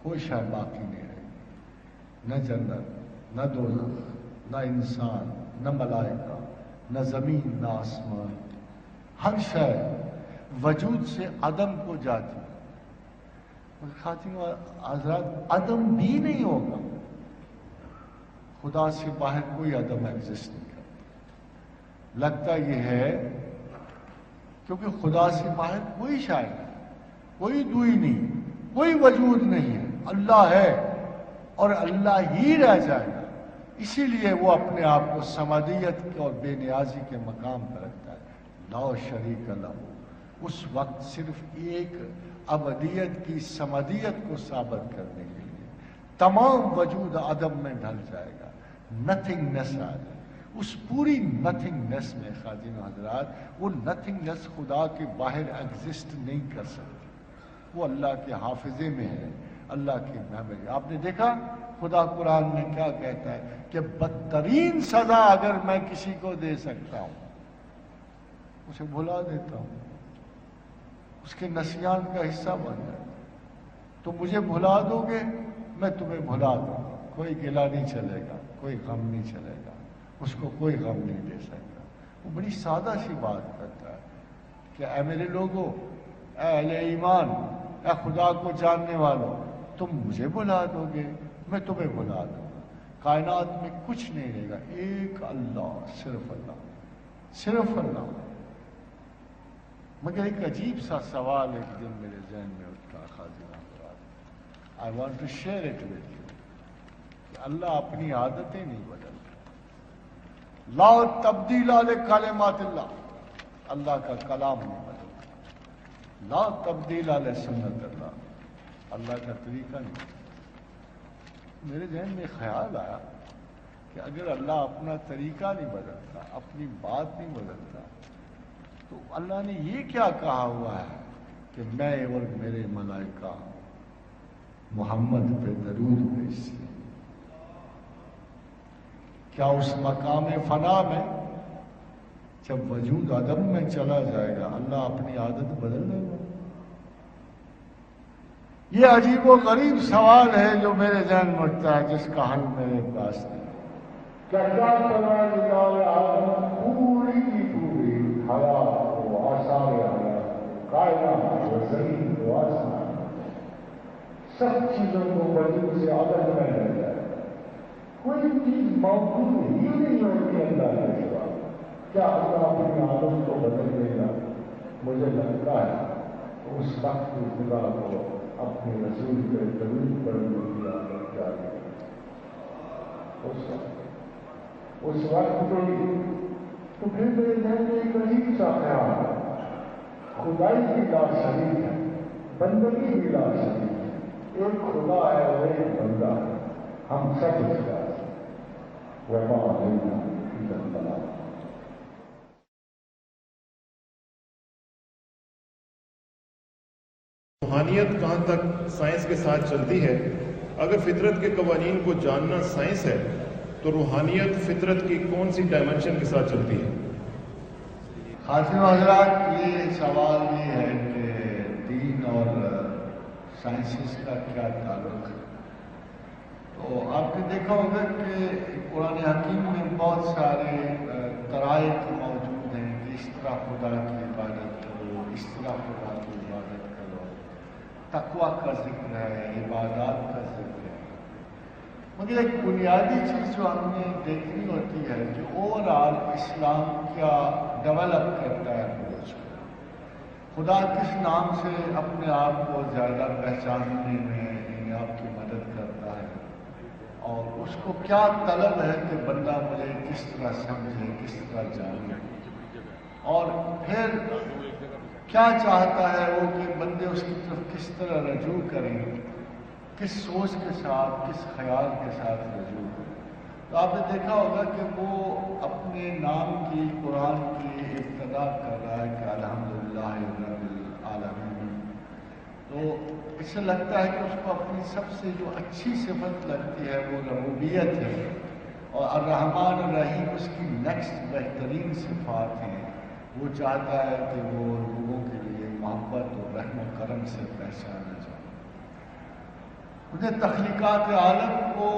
کوئی شے باقی نہیں رہے گی. نہ جنت، نہ دوزخ، نہ انسان، نہ ملائکہ، نہ زمین، نہ آسمان. ہر شے وجود سے عدم کو جاتی ہے. خاتم حضرات عدم بھی نہیں ہوگا. خدا سے باہر کوئی عدم ایگزسٹ نہیں کرتا. لگتا یہ ہے کیونکہ خدا سے باہر کوئی شے نہیں، کوئی دوئی نہیں، کوئی وجود نہیں ہے. اللہ ہے اور اللہ ہی رہ جائے گا. اسی لیے وہ اپنے آپ کو سمدیت اور بے نیازی کے مقام پر رکھتا ہے. لا شریک لہ. اس وقت صرف ایک ابدیت کی سمدیت کو ثابت کرنے کے لیے تمام وجود عدم میں ڈھل جائے گا. نتھنگ نیس آ جائے. اس پوری نتھنگ نیس میں خادم حضرات وہ نتھنگ نیس خدا کے باہر ایگزسٹ نہیں کر سکتی. وہ اللہ کے حافظے میں ہے، اللہ کی محبت. آپ نے دیکھا خدا قرآن میں کیا کہتا ہے کہ بدترین سزا اگر میں کسی کو دے سکتا ہوں اسے بھلا دیتا ہوں، اس کے نسیان کا حصہ بن جائے. تو مجھے بھلا دو گے میں تمہیں بھلا دوں گا. کوئی گلہ نہیں چلے گا، کوئی غم نہیں چلے گا، اس کو کوئی غم نہیں دے سکتا. وہ بڑی سادہ سی بات کرتا ہے کہ اے میرے لوگوں، اے اہل ایمان، اے خدا کو جاننے والوں، تم مجھے بھلا دو گے میں تمہیں بھلا دوں گا. کائنات میں کچھ نہیں رہے گا، ایک اللہ، صرف اللہ، صرف اللہ. مگر ایک عجیب سا سوال ایک دن میرے ذہن میں اٹھا خادم حضرات. I want to share it with you کہ اللہ اپنی عادتیں نہیں بدلتا. لا تبدیل لکلمات اللہ. اللہ کا کلام نہیں بدلتا. لا تبدیل لسنت اللہ. اللہ کا طریقہ نہیں بدلتا. میرے ذہن میں خیال آیا کہ اگر اللہ اپنا طریقہ نہیں بدلتا، اپنی بات نہیں بدلتا، تو اللہ نے یہ کیا کہا ہوا ہے کہ میں اور میرے ملائکہ محمد پہ درود بھیجتے ہیں. کیا اس مقام فنا میں جب وجود عدم میں چلا جائے گا اللہ اپنی عادت بدل دے گا؟ یہ عجیب و غریب سوال ہے جو میرے ذہن میں اٹھتا ہے، جس کا حل میرے پاس نہیں. پوری کی پوری حیات و آثار حیات، کائنات و زمین و آسمان، سب چیزوں کو وجود سے عدم میں رہ جائے. کوئی چیز موجود ہی نہیں ہوتی اللہ کے سوا. کیا اللہ اپنی عادت کو بدل دے گا؟ مجھے لگتا ہے اس وقت کی خدا کو اپنے رسول پہ درود پڑھنے کی عادت جاری ہے. اس وقت پہ تو پھر میرے ذہن میں ایک عجیب سا خیال ہے. خدائی کی لا شریک ہے، بندگی بھی لا شریک ہے. ایک خدا ہے اور ایک بندہ ہے، ہم سب اس کا وما علینا الا البلاغ. روحانیت کہاں تک سائنس کے ساتھ چلتی ہے؟ اگر فطرت کے قوانین کو جاننا سائنس ہے تو روحانیت فطرت کی کون سی ڈائمنشن کے ساتھ چلتی ہے؟ خاتم حضرات یہ سوال یہ ہے کہ دین اور سائنسز کا کیا تعلق ہے. آپ نے دیکھا ہوگا کہ قرآن حکیم میں بہت سارے طرائق موجود ہیں کہ اس طرح خدا کی عبادت کرو، اس طرح خدا کی عبادت کرو، تقویٰ کا ذکر ہے، عبادات کا ذکر ہے۔ مگر ایک بنیادی چیز جو ہم نے دیکھنی ہوتی ہے کہ اوور آل اسلام کیا ڈیولپ کرتا ہے اپروچ کو، خدا کس نام سے اپنے آپ کو زیادہ پہچاننے میں آپ کی مدد کرتا ہے، اور اس کو کیا طلب ہے کہ بندہ مجھے کس طرح سمجھے، کس طرح جانے، اور پھر کیا چاہتا ہے وہ کہ بندے اس کی طرف کس طرح رجوع کریں، کس سوچ کے ساتھ، کس خیال کے ساتھ رجوع کریں۔ تو آپ نے دیکھا ہوگا کہ وہ اپنے نام کی قرآن کی ابتدا کر رہا ہے کہ الحمدللہ رب العالمین۔ تو اس سے لگتا ہے کہ اس کو اپنی سب سے جو اچھی صفت لگتی ہے وہ ربوبیت ہے، اور الرحمن الرحیم اس کی نیکسٹ بہترین صفات ہیں۔ وہ چاہتا ہے کہ وہ لوگوں کے لیے محبت اور رحم و کرم سے پہچانا جائے۔ انہیں تخلیقات عالم کو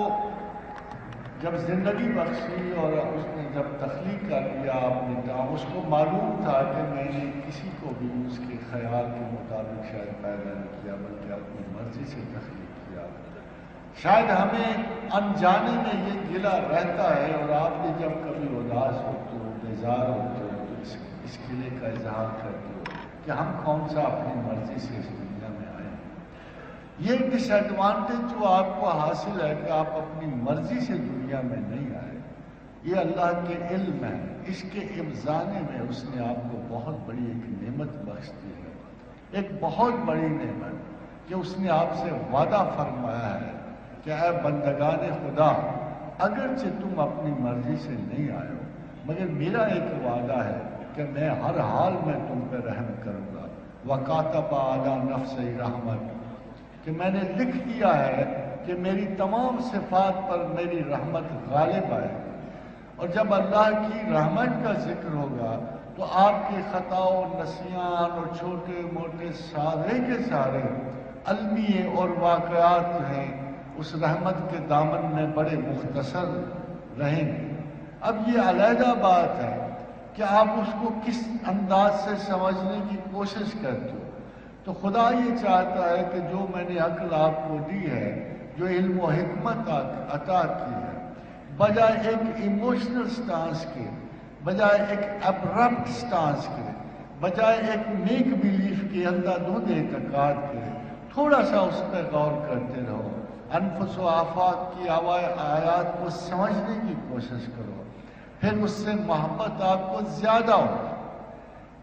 جب زندگی بخشی اور اس نے جب تخلیق کر لیا اپنے کام، اس کو معلوم تھا کہ میں نے کسی کو بھی اس کے خیال کے مطابق شاید پیدا نہیں کیا، بلکہ اپنی مرضی سے تخلیق کیا۔ شاید ہمیں انجانے میں یہ گلہ رہتا ہے، اور آپ بھی جب کبھی اداس ہوتے ہو، بیزار ہوتے ہو، تو اس گلے کا اظہار کرتے ہو کہ ہم کون سا اپنی مرضی سے اس دنیا میں آئے۔ یہ ڈس ایڈوانٹیج جو آپ کو حاصل ہے کہ آپ اپنی مرضی سے دنیا میں نہیں آئے، یہ اللہ کے علم ہے، اس کے افزانے میں اس نے آپ کو بہت بڑی ایک نعمت بخش دی ہے، ایک بہت بڑی نعمت کہ اس نے آپ سے وعدہ فرمایا ہے کہ اے بندگان خدا، اگرچہ تم اپنی مرضی سے نہیں آئے ہو، مگر میرا ایک وعدہ ہے کہ میں ہر حال میں تم پہ رحم کروں گا۔ وَكَاتَبَ عَلَى نَفْسِهِ رَحْمَةً، کہ میں نے لکھ دیا ہے کہ میری تمام صفات پر میری رحمت غالب آئے گی۔ اور جب اللہ کی رحمت کا ذکر ہوگا تو آپ کی خطا و نسیان اور چھوٹے موٹے سارے کے سارے المیے اور واقعات جو ہیں اس رحمت کے دامن میں بڑے مختصر رہیں گے۔ اب یہ علیحدہ بات ہے کہ آپ اس کو کس انداز سے سمجھنے کی کوشش کرتے ہو۔ تو خدا یہ چاہتا ہے کہ جو میں نے عقل آپ کو دی ہے، جو علم و حکمت عطا کی ہے، بجائے ایک ایموشنل سٹانس کے، بجائے ایک ابرپٹ سٹانس کے، بجائے ایک میک بیلیف کے، اندھادھند اعتقاد کے، تھوڑا سا اس پہ غور کرتے رہو، انفس و آفاق کی آیات کو سمجھنے کی کوشش کرو، پھر اس سے محبت آپ کو زیادہ ہوگی۔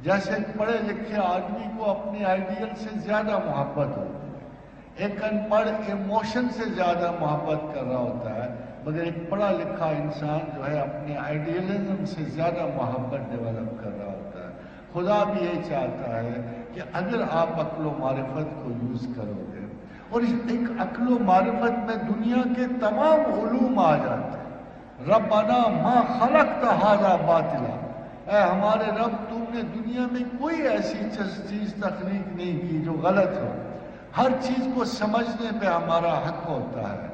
جیسے ایک پڑھے لکھے آدمی کو اپنے آئیڈیل سے زیادہ محبت ہوتی ہے، ایک ان پڑھ ایموشن سے زیادہ محبت کر رہا ہوتا ہے، مگر ایک پڑھا لکھا انسان جو ہے اپنے آئیڈیلزم سے زیادہ محبت ڈیولپ کر رہا ہوتا ہے۔ خدا بھی یہ چاہتا ہے کہ اگر آپ عقل و معرفت کو یوز کرو گے، اور اس ایک عقل و معرفت میں دنیا کے تمام علوم آ جاتے ہیں۔ ربنا ما خلقت ھذا باطلا، اے ہمارے رب، تم نے دنیا میں کوئی ایسی چیز تخلیق نہیں کی جو غلط ہو، ہر چیز کو سمجھنے پہ ہمارا حق ہوتا ہے۔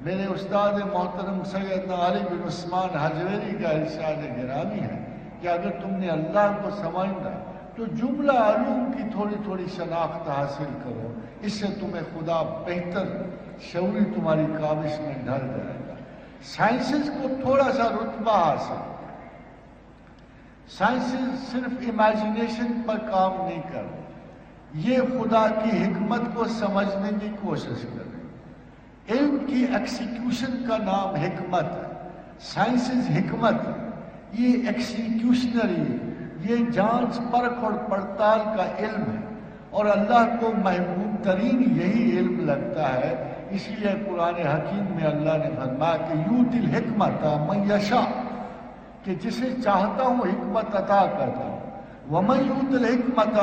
میرے استاد محترم سیدنا علی بن عثمان حجویری کا ارشاد گرامی ہے کہ اگر تم نے اللہ کو سمجھنا تو جملہ علوم کی تھوڑی تھوڑی شناخت حاصل کرو، اس سے تمہیں خدا بہتر شعوری تمہاری کاوش میں ڈھل جائے گا۔ سائنسز کو تھوڑا سا رتبہ حاصل، سائنسز صرف امیجنیشن پر کام نہیں کر رہے، یہ خدا کی حکمت کو سمجھنے کی کوشش کر رہے۔ علم کی ایکسیکیوشن کا نام حکمت ہے، سائنسز حکمت ہے، یہ ایکسیکیوشنری ہے، یہ جانچ پرکھ اور پڑتال کا علم ہے، اور اللہ کو محبوب ترین یہی علم لگتا ہے۔ اسی لیے قرآن حکیم میں اللہ نے فرمایا کہ یؤتی الحکمت من یشاء، کہ جسے چاہتا ہوں حکمت عطا کرتا ہوں۔ وَمَن یؤت الحکمت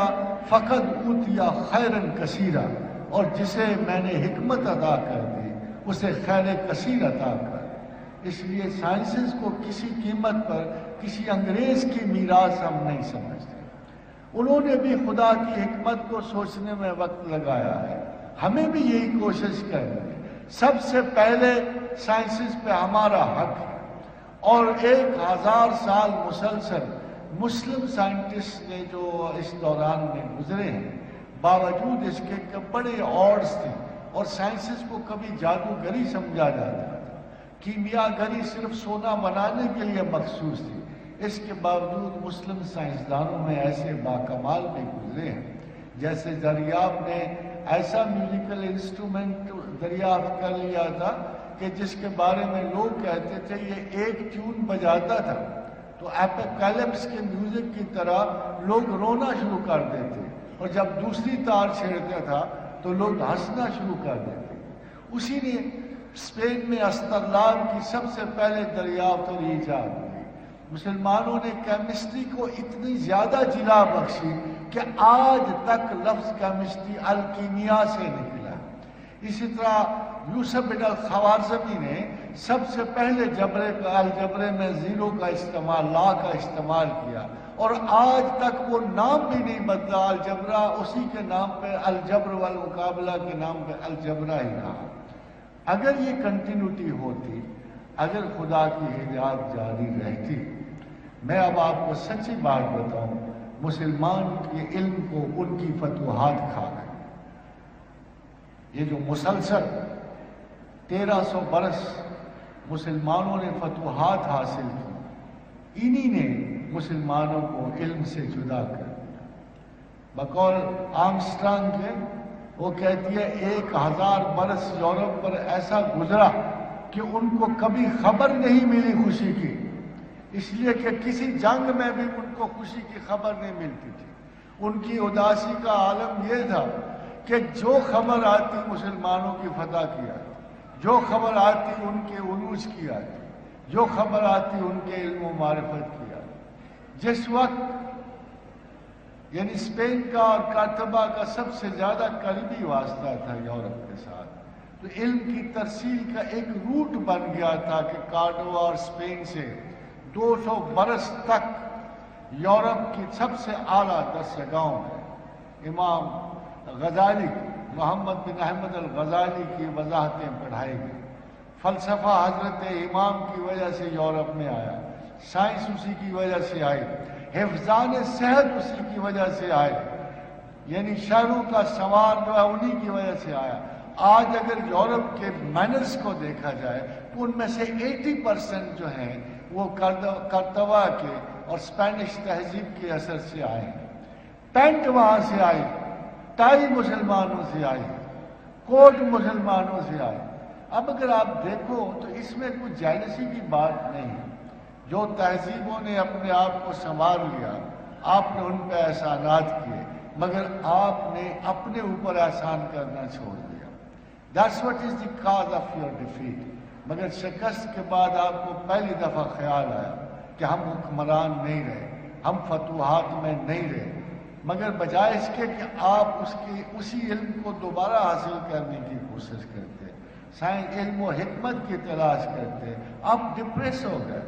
فقد اوتی خیرا کثیرا، اور جسے میں نے حکمت عطا کر دی اسے خیر کثیر عطا کر۔ اس لیے سائنسز کو کسی قیمت پر کسی انگریز کی میراث ہم نہیں سمجھتے، انہوں نے بھی خدا کی حکمت کو سوچنے میں وقت لگایا ہے، ہمیں بھی یہی کوشش کرنی ہے۔ سب سے پہلے سائنسز پہ ہمارا حق ہے، اور 1000 سال مسلسل مسلم سائنٹسٹ نے جو اس دوران میں گزرے ہیں، باوجود اس کے کہ بڑے آڈز تھے، اور سائنسز کو کبھی جادوگری سمجھا جاتا تھا، کیمیا گری صرف سونا بنانے کے لیے مخصوص تھی، اس کے باوجود مسلم سائنسدانوں میں ایسے باکمال بھی گزرے ہیں، جیسے دریافت نے ایسا میوزیکل انسٹرومنٹ دریافت کر لیا تھا کہ جس کے بارے میں لوگ کہتے تھے یہ ایک ٹیون بجاتا تھا تو ایپوکیلپس کے میوزک کی طرح لوگ رونا شروع کر دیتے، اور جب دوسری تار چھیڑتا تھا تو لوگ ہنسنا شروع کر دیتے۔ اسی نے اسپین میں استرلاب کی سب سے پہلے دریافت اور ایجاد کی۔ مسلمانوں نے کیمسٹری کو اتنی زیادہ جلا بخشی کہ آج تک لفظ کیمسٹری الکیمیا سے نکلا۔ اسی طرح یوسف بن الخوارزمی نے سب سے پہلے الجبرے میں زیرو کا استعمال، لا کا استعمال کیا، اور آج تک وہ نام بھی نہیں بدلا، الجبرا اسی کے نام پہ، الجبر والمقابلہ کے نام پہ الجبرا ہی رہا۔ اگر یہ کنٹینیوٹی ہوتی، اگر خدا کی ہدایت جاری رہتی، میں اب آپ کو سچی بات بتاؤں، مسلمان کے علم کو ان کی فتوحات کھا گئے۔ یہ جو مسلسل 1300 برس مسلمانوں نے فتوحات حاصل کی، انہی نے مسلمانوں کو علم سے جدا کر دیا۔ بقول آرمسٹرانگ کے وہ کہتی ہے 1000 برس یورپ پر ایسا گزرا کہ ان کو کبھی خبر نہیں ملی خوشی کی، اس لیے کہ کسی جنگ میں بھی ان کو خوشی کی خبر نہیں ملتی تھی۔ ان کی اداسی کا عالم یہ تھا کہ جو خبر آتی مسلمانوں کی فتح کی آتی، جو خبر آتی ان کے عروج کی آتی، جو خبر آتی ان کے علم و معرفت کی آتی۔ جس وقت یعنی اسپین کا اور کارتبا کا سب سے زیادہ قریبی واسطہ تھا یورپ کے ساتھ، تو علم کی ترسیل کا ایک روٹ بن گیا تھا کہ کارڈوا اور اسپین سے 200 برس تک یورپ کی سب سے اعلیٰ درسگاہوں میں امام غزالی، محمد بن احمد الغزالی کی وضاحتیں پڑھائی گئی۔ فلسفہ حضرت امام کی وجہ سے یورپ میں آیا، سائنس اسی کی وجہ سے آئی، حفظان صحت اسی کی وجہ سے آئے، یعنی شہروں کا سنوار جو ہے انہی کی وجہ سے آیا۔ آج اگر یورپ کے مینرز کو دیکھا جائے تو ان میں سے 80% جو ہیں وہ کارتوا کے اور اسپینش تہذیب کے اثر سے آئے ہیں۔ پینٹ وہاں سے آئی، ٹائی مسلمانوں سے آئی، کوٹ مسلمانوں سے آئی۔ اب اگر آپ دیکھو تو اس میں کچھ جائلسی کی بات نہیں ہے۔ جو تہذیبوں نے اپنے آپ کو سنوار لیا، آپ نے ان پہ احسانات کیے، مگر آپ نے اپنے اوپر احسان کرنا چھوڑ دیا۔ That's what is the cause of your defeat۔ مگر شکست کے بعد آپ کو پہلی دفعہ خیال آیا کہ ہم حکمران نہیں رہے، ہم فتوحات میں نہیں رہے، مگر بجائے اس کے کہ آپ اسی علم کو دوبارہ حاصل کرنے کی کوشش کرتے، سائنس علم و حکمت کی تلاش کرتے، آپ ڈپریس ہو گئے،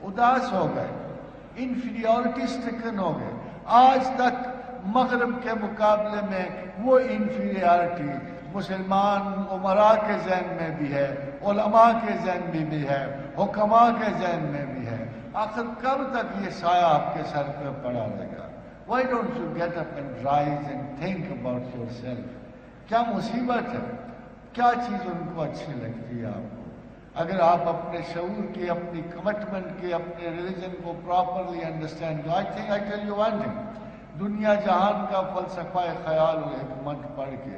اداس ہو گئے، انفیریورٹی سٹرکن ہو گئے۔ آج تک مغرب کے مقابلے میں وہ انفیریورٹی مسلمان عمراء کے ذہن میں بھی ہے، علماء کے ذہن میں بھی ہے، حکماء کے ذہن میں بھی ہے۔ آخر کب تک یہ سایہ آپ کے سر پہ پڑا رہے گا؟ Why don't you get up and rise and think about yourself؟ کیا مصیبت ہے؟ کیا چیز ان کو اچھی لگتی ہے آپ کو؟ اگر آپ اپنے شعور کے، اپنی کمٹمنٹ کے، اپنے ریلیجن کو properly understand, I tell you one thing، دنیا جہان کا فلسفہ خیال و حکمت پڑھ کے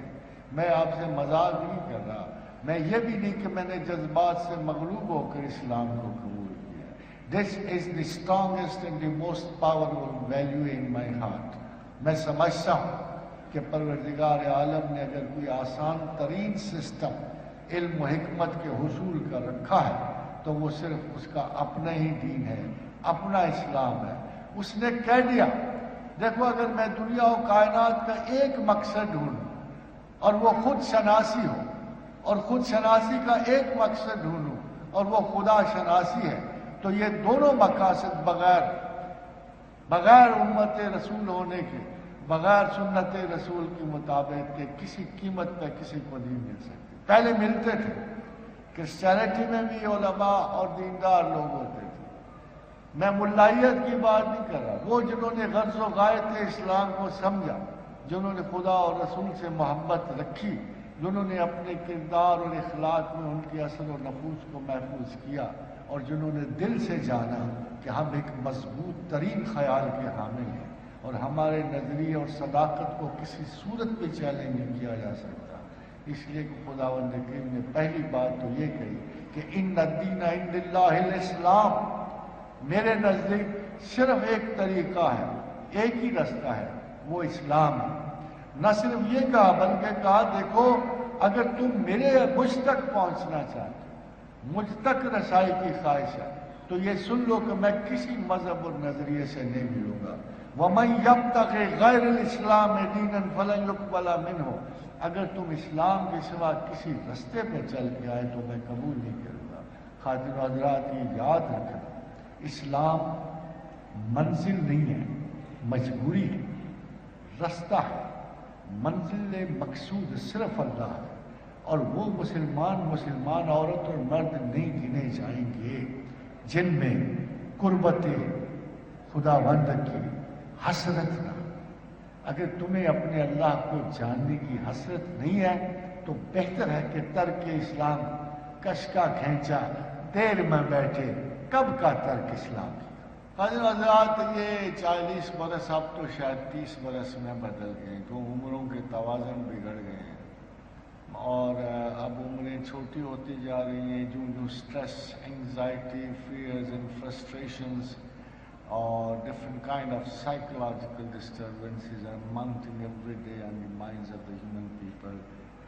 میں آپ سے مذاق نہیں کر رہا، میں یہ بھی نہیں کہ میں نے جذبات سے مغلوب ہو کر اسلام کو قبول کیا۔ This is the strongest and the most powerful value in my heart۔ میں سمجھتا ہوں کہ پروردگار عالم نے اگر کوئی آسان ترین سسٹم علم و حکمت کے حصول کا رکھا ہے تو وہ صرف اس کا اپنا ہی دین ہے، اپنا اسلام ہے۔ اس نے کہہ دیا، دیکھو اگر میں دنیا و کائنات کا ایک مقصد ڈھونڈوں اور وہ خود شناسی ہو، اور خود شناسی کا ایک مقصد ڈھونڈوں اور وہ خدا شناسی ہے، تو یہ دونوں مقاصد بغیر امت رسول ہونے کے، بغیر سنت رسول کے مطابق کے کسی قیمت پہ کسی کو نہیں مل سکتے۔ پہلے ملتے تھے، کرسچینٹی میں بھی علماء اور دیندار لوگ ہوتے تھے. میں ملائیت کی بات نہیں کر رہا، وہ جنہوں نے غرض و غایت اسلام کو سمجھا، جنہوں نے خدا اور رسول سے محبت رکھی، جنہوں نے اپنے کردار اور اخلاق میں ان کے اثر و نفوذ کو محفوظ کیا، اور جنہوں نے دل سے جانا کہ ہم ایک مضبوط ترین خیال کے حامل ہیں اور ہمارے نظریے اور صداقت کو کسی صورت پہ چیلنج نہیں کیا جا سکتا. اس لیے کہ خداوند کریم نے پہلی بات تو یہ کہی کہ ان الدین عند اللہ الاسلام، میرے نزدیک صرف ایک طریقہ ہے، ایک ہی رستہ ہے، وہ اسلام ہے. نہ صرف یہ کہا بلکہ کہا دیکھو اگر تم مجھ تک پہنچنا چاہتے، مجھ تک رسائی کی خواہش ہے، تو یہ سن لو کہ میں کسی مذہب اور نظریے سے نہیں ملوں گا. وَمَن يَبْتَغِ غَيْرَ الْإِسْلَامِ دِينًا فَلَن يُقْبَلَ مِنْهُ، اگر تم اسلام کے سوا کسی رستے پہ چل کے آئے تو میں قبول نہیں کروں گا. خاتون حضرات یہ یاد رکھنا، اسلام منزل نہیں ہے، مجبوری ہے، رستہ ہے. منزل مقصود صرف اللہ ہے، اور وہ مسلمان عورت اور مرد نہیں گنے جائیں گے جن میں قربت خداوند کی حسرت نہ. اگر تمہیں اپنے اللہ کو جاننے کی حسرت نہیں ہے تو بہتر ہے کہ ترک اسلام کش کا کھینچا دیر میں بیٹھے. کب کا ترک اسلام کیا؟ حضرات یہ 40 برس اب تو شاید 30 برس میں بدل گئے، تو عمروں کے توازن بگڑ گئے ہیں، اور اب عمریں چھوٹی ہوتی جا رہی ہیں. جو stress, anxiety, fears and frustrations اور different kind of psychological disturbances are mounting every day on the minds of the human people.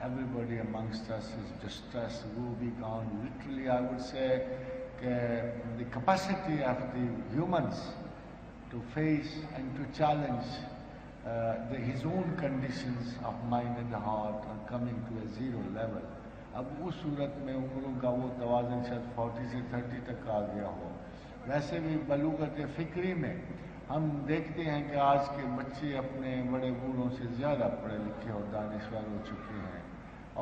Everybody amongst us is distressed, woe begone. Literally I would say the capacity of the humans to face and to challenge his own conditions of mind and heart are coming to a zero level. اب اس صورت میں عمروں کا وہ توازن شاید 40 سے 30 تک آ گیا ہو. ویسے بھی بلوغت فکری میں ہم دیکھتے ہیں کہ آج کے بچے اپنے بڑے بوڑھوں سے زیادہ پڑھے لکھے اور دانشور ہو چکے ہیں،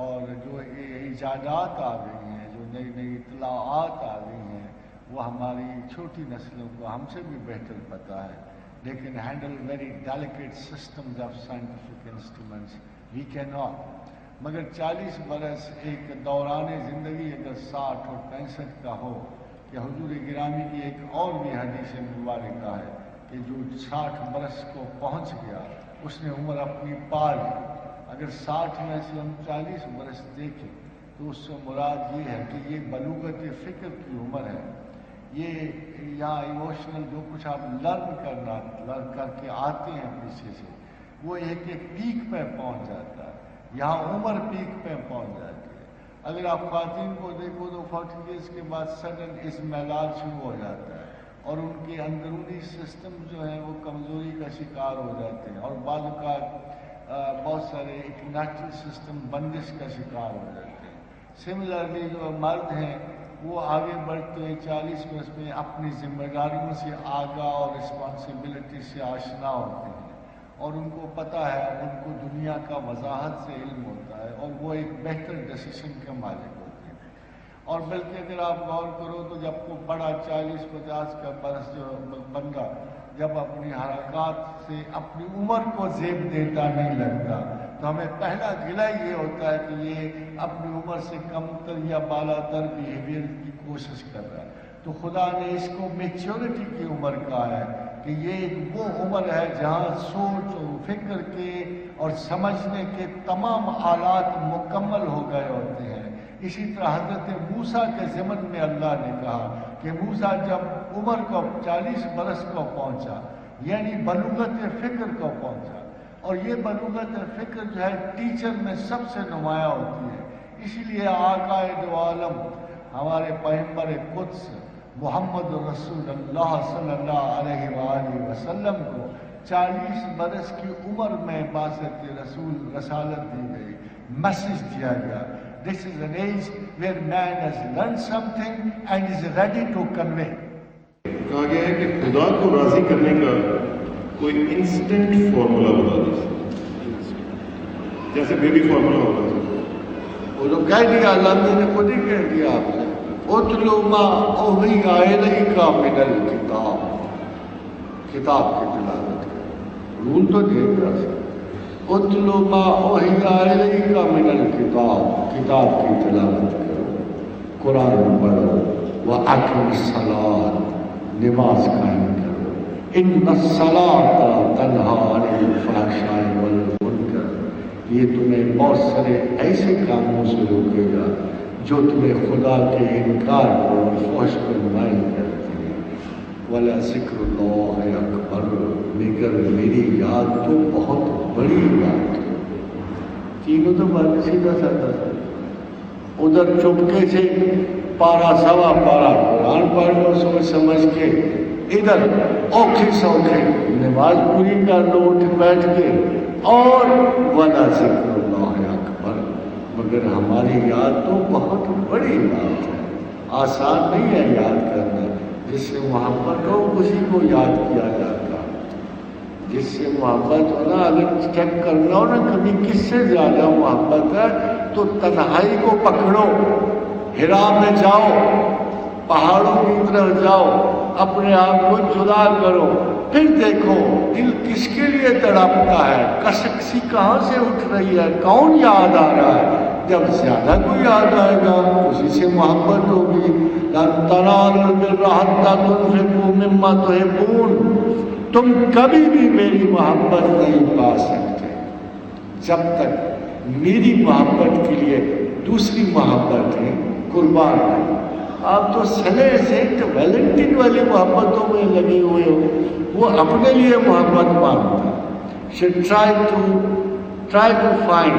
اور جو ایجادات آ گئی ہیں، جو نئی نئی اطلاعات آ گئی ہیں، وہ ہماری چھوٹی نسلوں کو ہم سے بھی بہتر پتہ ہے. لیکن handle very delicate systems of scientific instruments we can not. مگر 40 برس ایک دوران زندگی اگر 60 اور 65 کا ہو، کہ حضور گرامی کی ایک اور بھی حدیث مبارکہ ہے کہ جو 60 برس کو پہنچ گیا اس نے عمر اپنی پا لی. اگر 60 میں سے ہم 40 برس دیکھیں تو اس سے مراد یہ ہے کہ یہ بلوغت فکر کی عمر ہے. یہ یہاں ایموشنل جو کچھ آپ لرن کر کے آتے ہیں پیچھے سے، وہ ایک پیک پہ پہنچ جاتا ہے. یہاں عمر پیک پہ پہنچ جاتی ہے. اگر آپ خواتین کو دیکھو تو 40 ایئرس کے بعد سڈن اسمیلال شروع ہو جاتا ہے، اور ان کے اندرونی سسٹم جو ہیں وہ کمزوری کا شکار ہو جاتے ہیں، اور بعض اوقات بہت سارے ایک نیچرل سسٹم بندش کا شکار ہو جاتے ہیں. سملرلی جو مرد ہیں وہ آگے بڑھتے ہیں 40 برس میں اپنی ذمہ داریوں سے آگاہ اور رسپانسبلٹی سے آشنا ہوتے ہیں، اور ان کو پتہ ہے، ان کو دنیا کا وضاحت سے علم ہوتا ہے، اور وہ ایک بہتر ڈیسیشن کے مالک ہوتے ہیں. اور بلکہ اگر آپ غور کرو تو جب کو بڑا 40-50 کا برس جو بندہ جب اپنی حرکات سے اپنی عمر کو زیب دیتا نہیں لگتا، تو ہمیں پہلا گلہ یہ ہوتا ہے کہ یہ اپنی عمر سے کم تر یا بالا تر بیہیویئر کی کوشش کر رہا ہے. تو خدا نے اس کو میچورٹی کی عمر کہا ہے کہ یہ وہ عمر ہے جہاں سوچ و فکر کے اور سمجھنے کے تمام آلات مکمل ہو گئے ہوتے ہیں. اسی طرح حضرت موسیٰ کے ضمن میں اللہ نے کہا کہ موسیٰ جب عمر کو 40 برس کو پہنچا، یعنی بلوغت فکر کو پہنچا، اور یہ بلوغت فکر جو ہے ٹیچر میں سب سے نمایاں ہوتی ہے. اسی لیے آقا دو عالم ہمارے پیغمبر قدس محمد رسول اللہ صلی اللہ علیہ وآلہ وسلم کو 40 برس کی عمر میں بعثت رسول رسالت دی گئی، میسج دیا گیا. This is an age where man has learned something and is ready to convey. کہا گیا ہے کہ خدا کو راضی کرنے کا کوئی انسٹنٹ فارمولا بتا دیجیے، جیسے بیبی فارمولا ہوتا ہے. وہ تو کہہ دیا، اللہ نے خود ہی کہہ دیا آپ سے، اتلو ما اوحی الیک من الکتاب، کتاب کی تلاوت کرو، رول تو دے گا، اتلو ما اوحی الیک من الکتاب، کتاب کی تلاوت کرو، قرآن پڑھو، وَأَقِمِ الصَّلَاةَ، نماز قائم کرو، ان الصلاۃ تنہیٰ عن الفحشاء والمنکر، یہ تمہیں بہت سارے ایسے کاموں سے روکے گا جو تمہیں خدا کے انکار کو اور فحش کو مائل کرتے ہیں، وَلَذِكْرُ اللَّهِ أَكْبَرُ، مگر میری یاد تو بہت بڑی بات ہے۔ تینوں تو بات سیدھا سادہ تھا، ادھر چپکے سے پارا سوا پارا قرآن پڑھ لو سوچ سمجھ کے، ادھر اوکھے سوکھے نماز پوری کر لو اٹھ بیٹھ کے، اور وَلَا ذِكْرُ اللَّهِ أَكْبَرُ، مگر ہماری یاد تو بہت بڑی بات ہے، آسان نہیں ہے یاد کرنا، جس سے محبت ہو اسی کو یاد کیا جاتا، جس سے محبت ہو نا، اگر چیک کرنا ہو نا کبھی کس سے زیادہ محبت ہے تو تنہائی کو پکڑو، ہرا میں جاؤ، پہاڑوں کی طرف جاؤ، اپنے آپ کو جدا کرو، پھر دیکھو دل کس کے لیے تڑپتا ہے، کسکسی کہاں سے اٹھ رہی ہے، کون یاد آ رہا ہے، جب زیادہ کوئی یاد آئے گا اسی سے محبت ہوگی۔ لَن تَنَالُوا الْبِرَّ حَتَّىٰ تُنفِقُوا مِمَّا تُحِبُّونَ، تم کبھی بھی میری محبت نہیں پا سکتے جب تک میری محبت کے لیے دوسری محبتیں قربان نہیں۔ آپ تو سنے سینٹ ویلنٹن والی محبتوں میں لگے ہوئے ہو، وہ اپنے لیے محبت مانگتا ہے، should try to find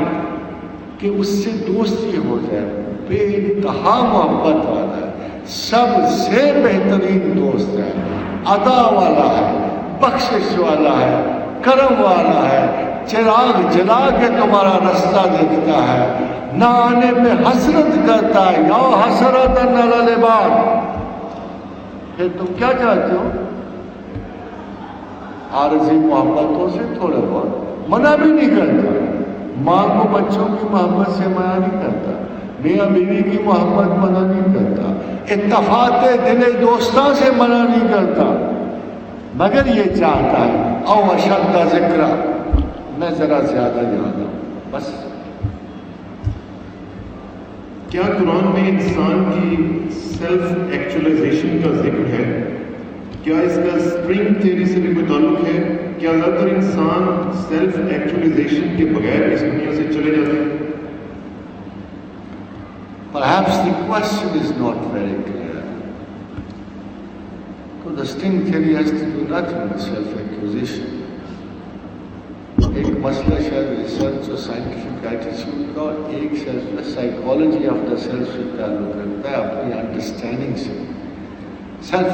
کہ اس سے دوستی ہو جائے، بے انتہا محبت والا ہے، سب سے بہترین دوست ہے، عطا والا ہے، بخشش والا ہے، کرم والا ہے، چراغ جلا کے تمہارا رستہ دیکھتا ہے، نہ آنے پہ حسرت کرتا ہے، یا حسرت علی العباد۔ پھر تم کیا چاہتے ہو؟ عارضی محبتوں سے تھوڑا بہت منع بھی نہیں کرتا، ماں کو بچوں کی محبت سے منع نہیں کرتا، میاں بیوی کی محبت منع نہیں کرتا، اتفاق دل دوستاں سے منع نہیں کرتا، مگر یہ چاہتا ہے او اشد ذکرہ، میں ذرا زیادہ یاد ہوں بس۔ کیا قرآن میں انسان کی سیلف ایکچولائزیشن کا ذکر ہے؟ کیا اس کا اسٹرنگ تھیوری سے بھی کوئی تعلق ہے؟ کیا زیادہ تر انسان سیلف ایکچولائزیشن کے بغیر اس دنیا سے چلے جاتے ہیں؟ Perhaps the question is not very clear. So the string theory has to do nothing with self-accusation. ایک مسئلہ شاید ریسرچ اور سائنٹیفک ایٹیچیوڈ کا، اور ایک سائیکالوجی آف دا سیلف سے تعلق رکھتا ہے، اپنی انڈرسٹینڈنگ سے۔ سیلف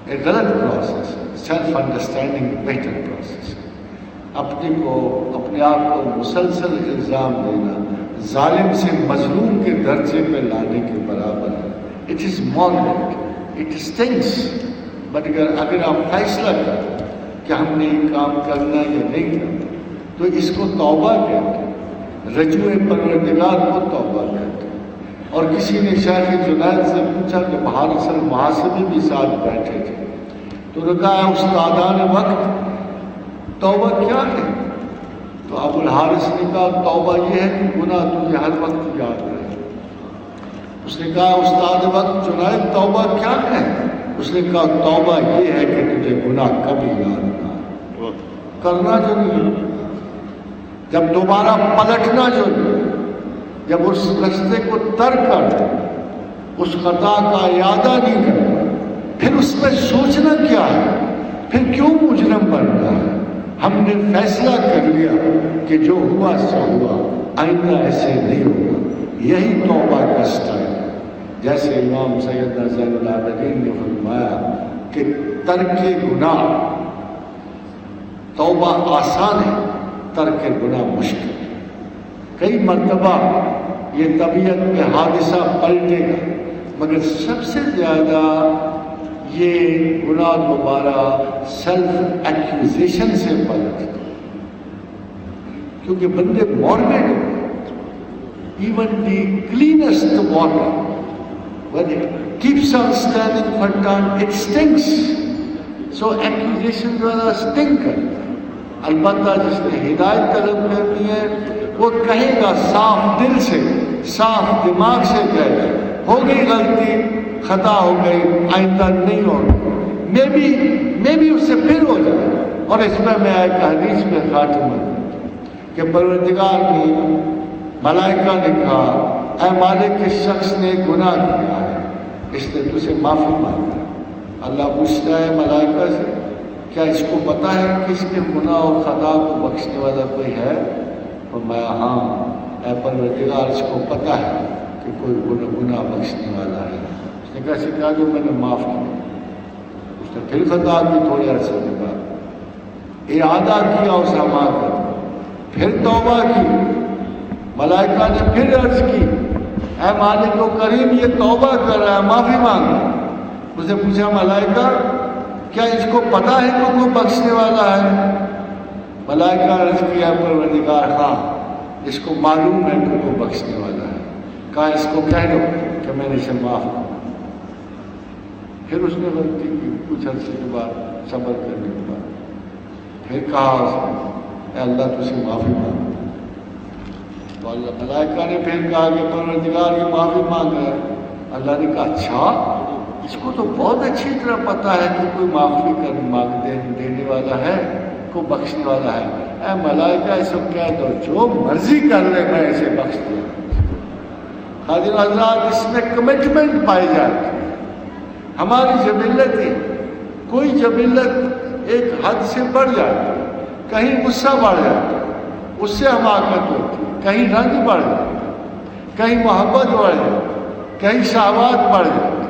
ایک غلط پروسیس ہے، سیلف انڈرسٹینڈنگ بیٹر پروسیس ہے۔ اپنے آپ کو مسلسل الزام دینا ظالم سے مظلوم کے درجے پہ لانے کے برابر ہے۔ It is mordant, it stings, but اگر آپ فیصلہ کریں کہ ہم نے یہ کام کرنا یا نہیں کرنا تو اس کو توبہ کہتے ہیں، رجوع پروردگار کو توبہ کہتے ہیں۔ اور کسی نے شیخ جنید سے پوچھا کہ اصل محاسبی بھی ساتھ بیٹھے تھے، تو نے کہا استادان وقت توبہ کیا ہے؟ تو ابو الحارث نے کہا توبہ یہ ہے کہ گناہ تجھے ہر وقت یاد رہے۔ اس نے کہا استاد وقت جنید توبہ کیا ہے؟ اس نے کہا توبہ یہ ہے کہ تجھے گناہ کبھی یاد نہ آئے، کرنا جو نہیں، جب دوبارہ پلٹنا جو نہیں، جب اس رستے کو ترک کر اس خطا کا ارادہ نہیں کرنا، پھر اس میں سوچنا کیا ہے، پھر کیوں مجرم بننا ہے؟ ہم نے فیصلہ کر لیا کہ جو ہوا سو ہوا، آئندہ ایسے نہیں ہوگا، یہی توبہ کا سٹائل ہے۔ جیسے امام سیدنا زین العابدین نے فرمایا کہ ترک گناہ توبہ آسان ہے، ترک گناہ مشکل ہے۔ کئی مرتبہ یہ طبیعت میں حادثہ پلٹے گا، مگر سب سے زیادہ یہ گناہ دوبارہ سیلف ایکوزیشن سے پلٹتا ہے، کیونکہ بندے موربڈ ہو، even the cleanest water, when it keeps on standing for time, it stinks. So accusation جو ہے sting کرتا ہے. البتہ جس نے ہدایت طلب کرنی ہے وہ کہے گا صاف دل سے, صاف دماغ سے کہے گا ہو گئی غلطی, خطا ہو گئی, آئندہ نہیں ہوگی, میں بھی اس سے پھر ہو جائے. اور اس میں ایک حدیث میں خاتمہ کہ پروردگار نے ملائکہ نے کہا اے مالک اس شخص نے گناہ کیا ہے, اس نے تجھے معافی مانگا. اللہ پوچھتا ہے ملائکہ سے کیا اس کو پتہ ہے کہ اس کے گناہ اور خطا کو بخشنے والا کوئی ہے؟ فرمایا ہاں اے پروردگار اس کو پتہ ہے کہ کوئی گناہ بخشنے والا ہے. اس نے کہا سکھا جو میں نے معاف کیا. اس نے پھر خطا کی تھوڑے عرصے کے بعد ارادہ کیا اس حماقت, پھر توبہ کی. ملائکہ نے پھر عرض کی اے مالک و کریم یہ توبہ کر رہا ہے, معافی مانگ. اس نے پوچھا ملائکہ کیا اس کو پتہ ہے کہ وہ بخشنے والا ہے؟ ملائکہ عرض کیا پروردگار ہاں اس کو معلوم ہے کہ وہ بخشنے والا ہے. کہا اس کو کہہ دو کہ میں نے اسے معاف کیا. پھر اس نے غلطی کی کچھ عرصے کے بعد, صبر کرنے کے بعد پھر کہا اس نے اے اللہ تجھے معافی مانگ. تو اللہ ملائکہ نے پھر کہا کہ پروردگار یہ معافی مانگ رہا ہے. اللہ نے کہا اچھا اس کو تو بہت اچھی طرح پتہ ہے کہ کوئی معافی دینے والا ہے, کوئی بخشنے والا ہے. اے ملائکہ اس کو کہہ دو جو مرضی کر لے میں اسے بخش دوں. حاضر حضرات اس میں کمٹمنٹ پائی جاتی ہے. ہماری جبلت ہے, کوئی جبلت ایک حد سے بڑھ جاتی ہے, کہیں غصہ بڑھ جاتا ہے اس سے حماقت ہوتی ہے, کہیں رنگ بڑھ جاتا ہے, کہیں محبت بڑھ جاتی ہے, کہیں شہوات بڑھ جاتی ہے.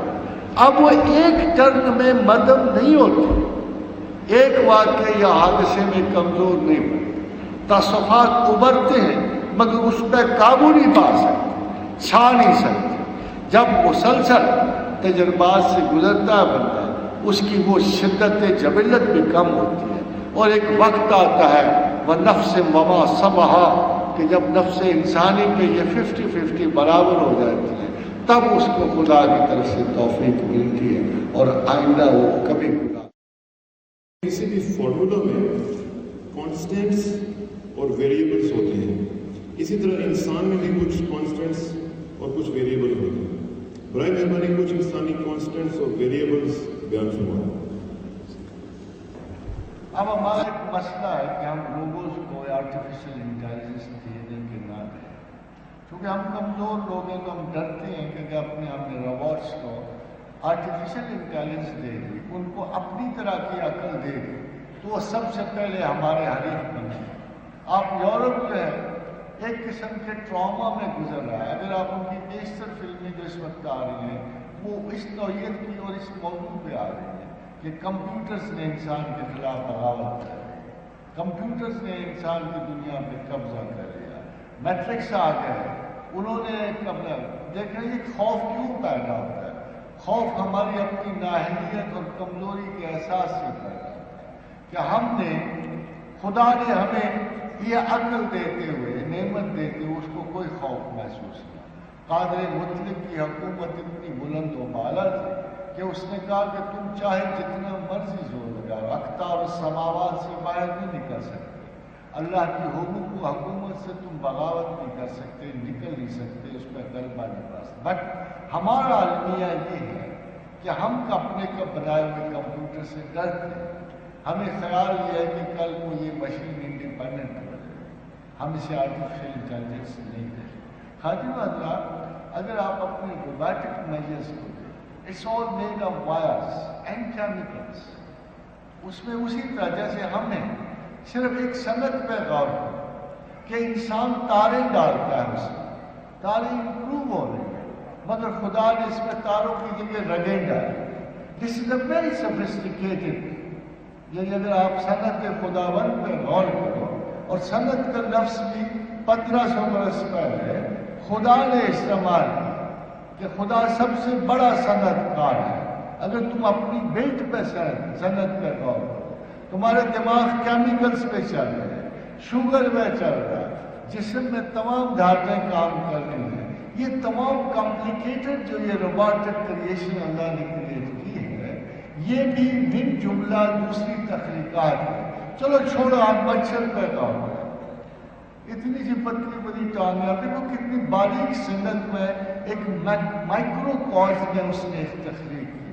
اب وہ ایک ٹرن میں مدم نہیں ہوتی, ایک واقعے یا حادثے میں کمزور نہیں ہوتی. تصفات ابھرتے ہیں مگر اس پہ قابو نہیں پا سکتے, چھا نہیں سکتے. جب مسلسل تجربات سے گزرتا ہے بندہ اس کی وہ شدت جبلت بھی کم ہوتی ہے, اور ایک وقت آتا ہے وہ نفس وما سبہا کہ جب نفس انسانی پہ یہ 50-50 برابر ہو جاتی ہے تب اس کو خدا کی طرف سے توفیق ملتی ہے اور آئندہ وہ کبھی خدا. کسی بھی فارمولا میں کانسٹنٹس اور ویریبلس ہوتے ہیں, اسی طرح انسان میں بھی کچھ کانسٹنٹس اور کچھ ویریبل ہوتے ہیں. برائے مہربانی کچھ انسانی کانسٹنٹس اور ویریبلس بیان فرمائیں. اب ہمارا ایک مسئلہ ہے کہ ہم روبوز کو آرٹیفیشل انٹیلیجنس دے دیں کہ نہ دیں. کیونکہ ہم کمزور لوگ ہیں تو ہم ڈرتے ہیں کہ اپنے روبوٹس کو آرٹیفیشل انٹیلیجنس دے دی, ان کو اپنی طرح کی عقل دے دی تو وہ سب سے پہلے ہمارے حریف بن جائیں. آپ یورپ جو ہے ایک قسم کے ٹراما میں گزر رہا ہے. اگر آپ ان کی بیشتر فلمیں جو اس وقت آ رہی ہیں وہ اس نوعیت کی اور اس موضوع پہ آ رہی ہیں کہ کمپیوٹرز نے انسان کے خلاف بغاوت کر لی, کمپیوٹرز نے انسان کی دنیا پہ قبضہ کر لیا, میٹرکس آ گئے. انہوں نے دیکھیں یہ خوف کیوں پیدا ہوتا ہے؟ خوف ہماری اپنی نااہلیت اور کمزوری کے احساس سے پیدا ہوتا ہے کہ ہم نے خدا نے ہمیں یہ عقل دیتے ہوئے, نعمت دیتے ہوئے اس کو کوئی خوف محسوس کیا. قادر مطلق کی حکومت اتنی بلند و بالا تھی کہ اس نے کہا کہ تم چاہے جتنا مرضی زور لگاؤ اقطار السماوات سے باہر نہیں نکل سکتے. اللہ کی حکومت سے تم بغاوت نہیں کر سکتے, نکل نہیں سکتے, اس پہ غلبہ نہیں پا سکتے. بٹ ہمارا المیہ یہ ہے کہ ہم اپنے بنائے ہوئے کمپیوٹر سے ڈرتے ہیں. ہمیں خیال یہ ہے کہ کل کو یہ مشین انڈیپینڈنٹ ہو جائے, ہم اسے آرٹیفیشل انٹیلیجنس نہیں دیں. خاتون حضرات اگر آپ اپنے روبوٹک میجرس کو دیں, it's all made of virus and chemicals. اس میں اسی طرح جیسے ہم نے صرف ایک صنعت پہ غور کرو کہ انسان تارے ڈالتا ہے, اس میں تارے امپروو ہو رہے ہیں مگر خدا نے اس میں تاروں کی جگہ رگیں ڈالی. دس از اے ویری سفسٹیکیٹڈ. یعنی اگر آپ صنعت خداوند پہ غور کرو, اور صنعت کا لفظ بھی 1500 برس پہلے خدا نے استعمال کیا کہ خدا سب سے بڑا صنعت کار ہے. اگر تم اپنی بیلٹ پہ صنعت پہ غور کرو, تمہارے دماغ کیمیکلز پہ چل رہے ہیں, شوگر میں چل رہا ہے, جسم میں تمام دھاتیں کام کرنے یہ تمام کمپلیکیٹڈ جو یہ روبوٹک کریشن اللہ نے کریٹ کی ہے، یہ بھی من جملہ دوسری تخلیقات ہے۔ چلو چھوڑو، آپ مچھر پیدا ہو گیا، اتنی سی پتلی بڑی ٹانگیں، آپ دیکھو کتنی باریک سنگت میں ایک مائکرو کاز میں اس نے ایک تخلیق کی۔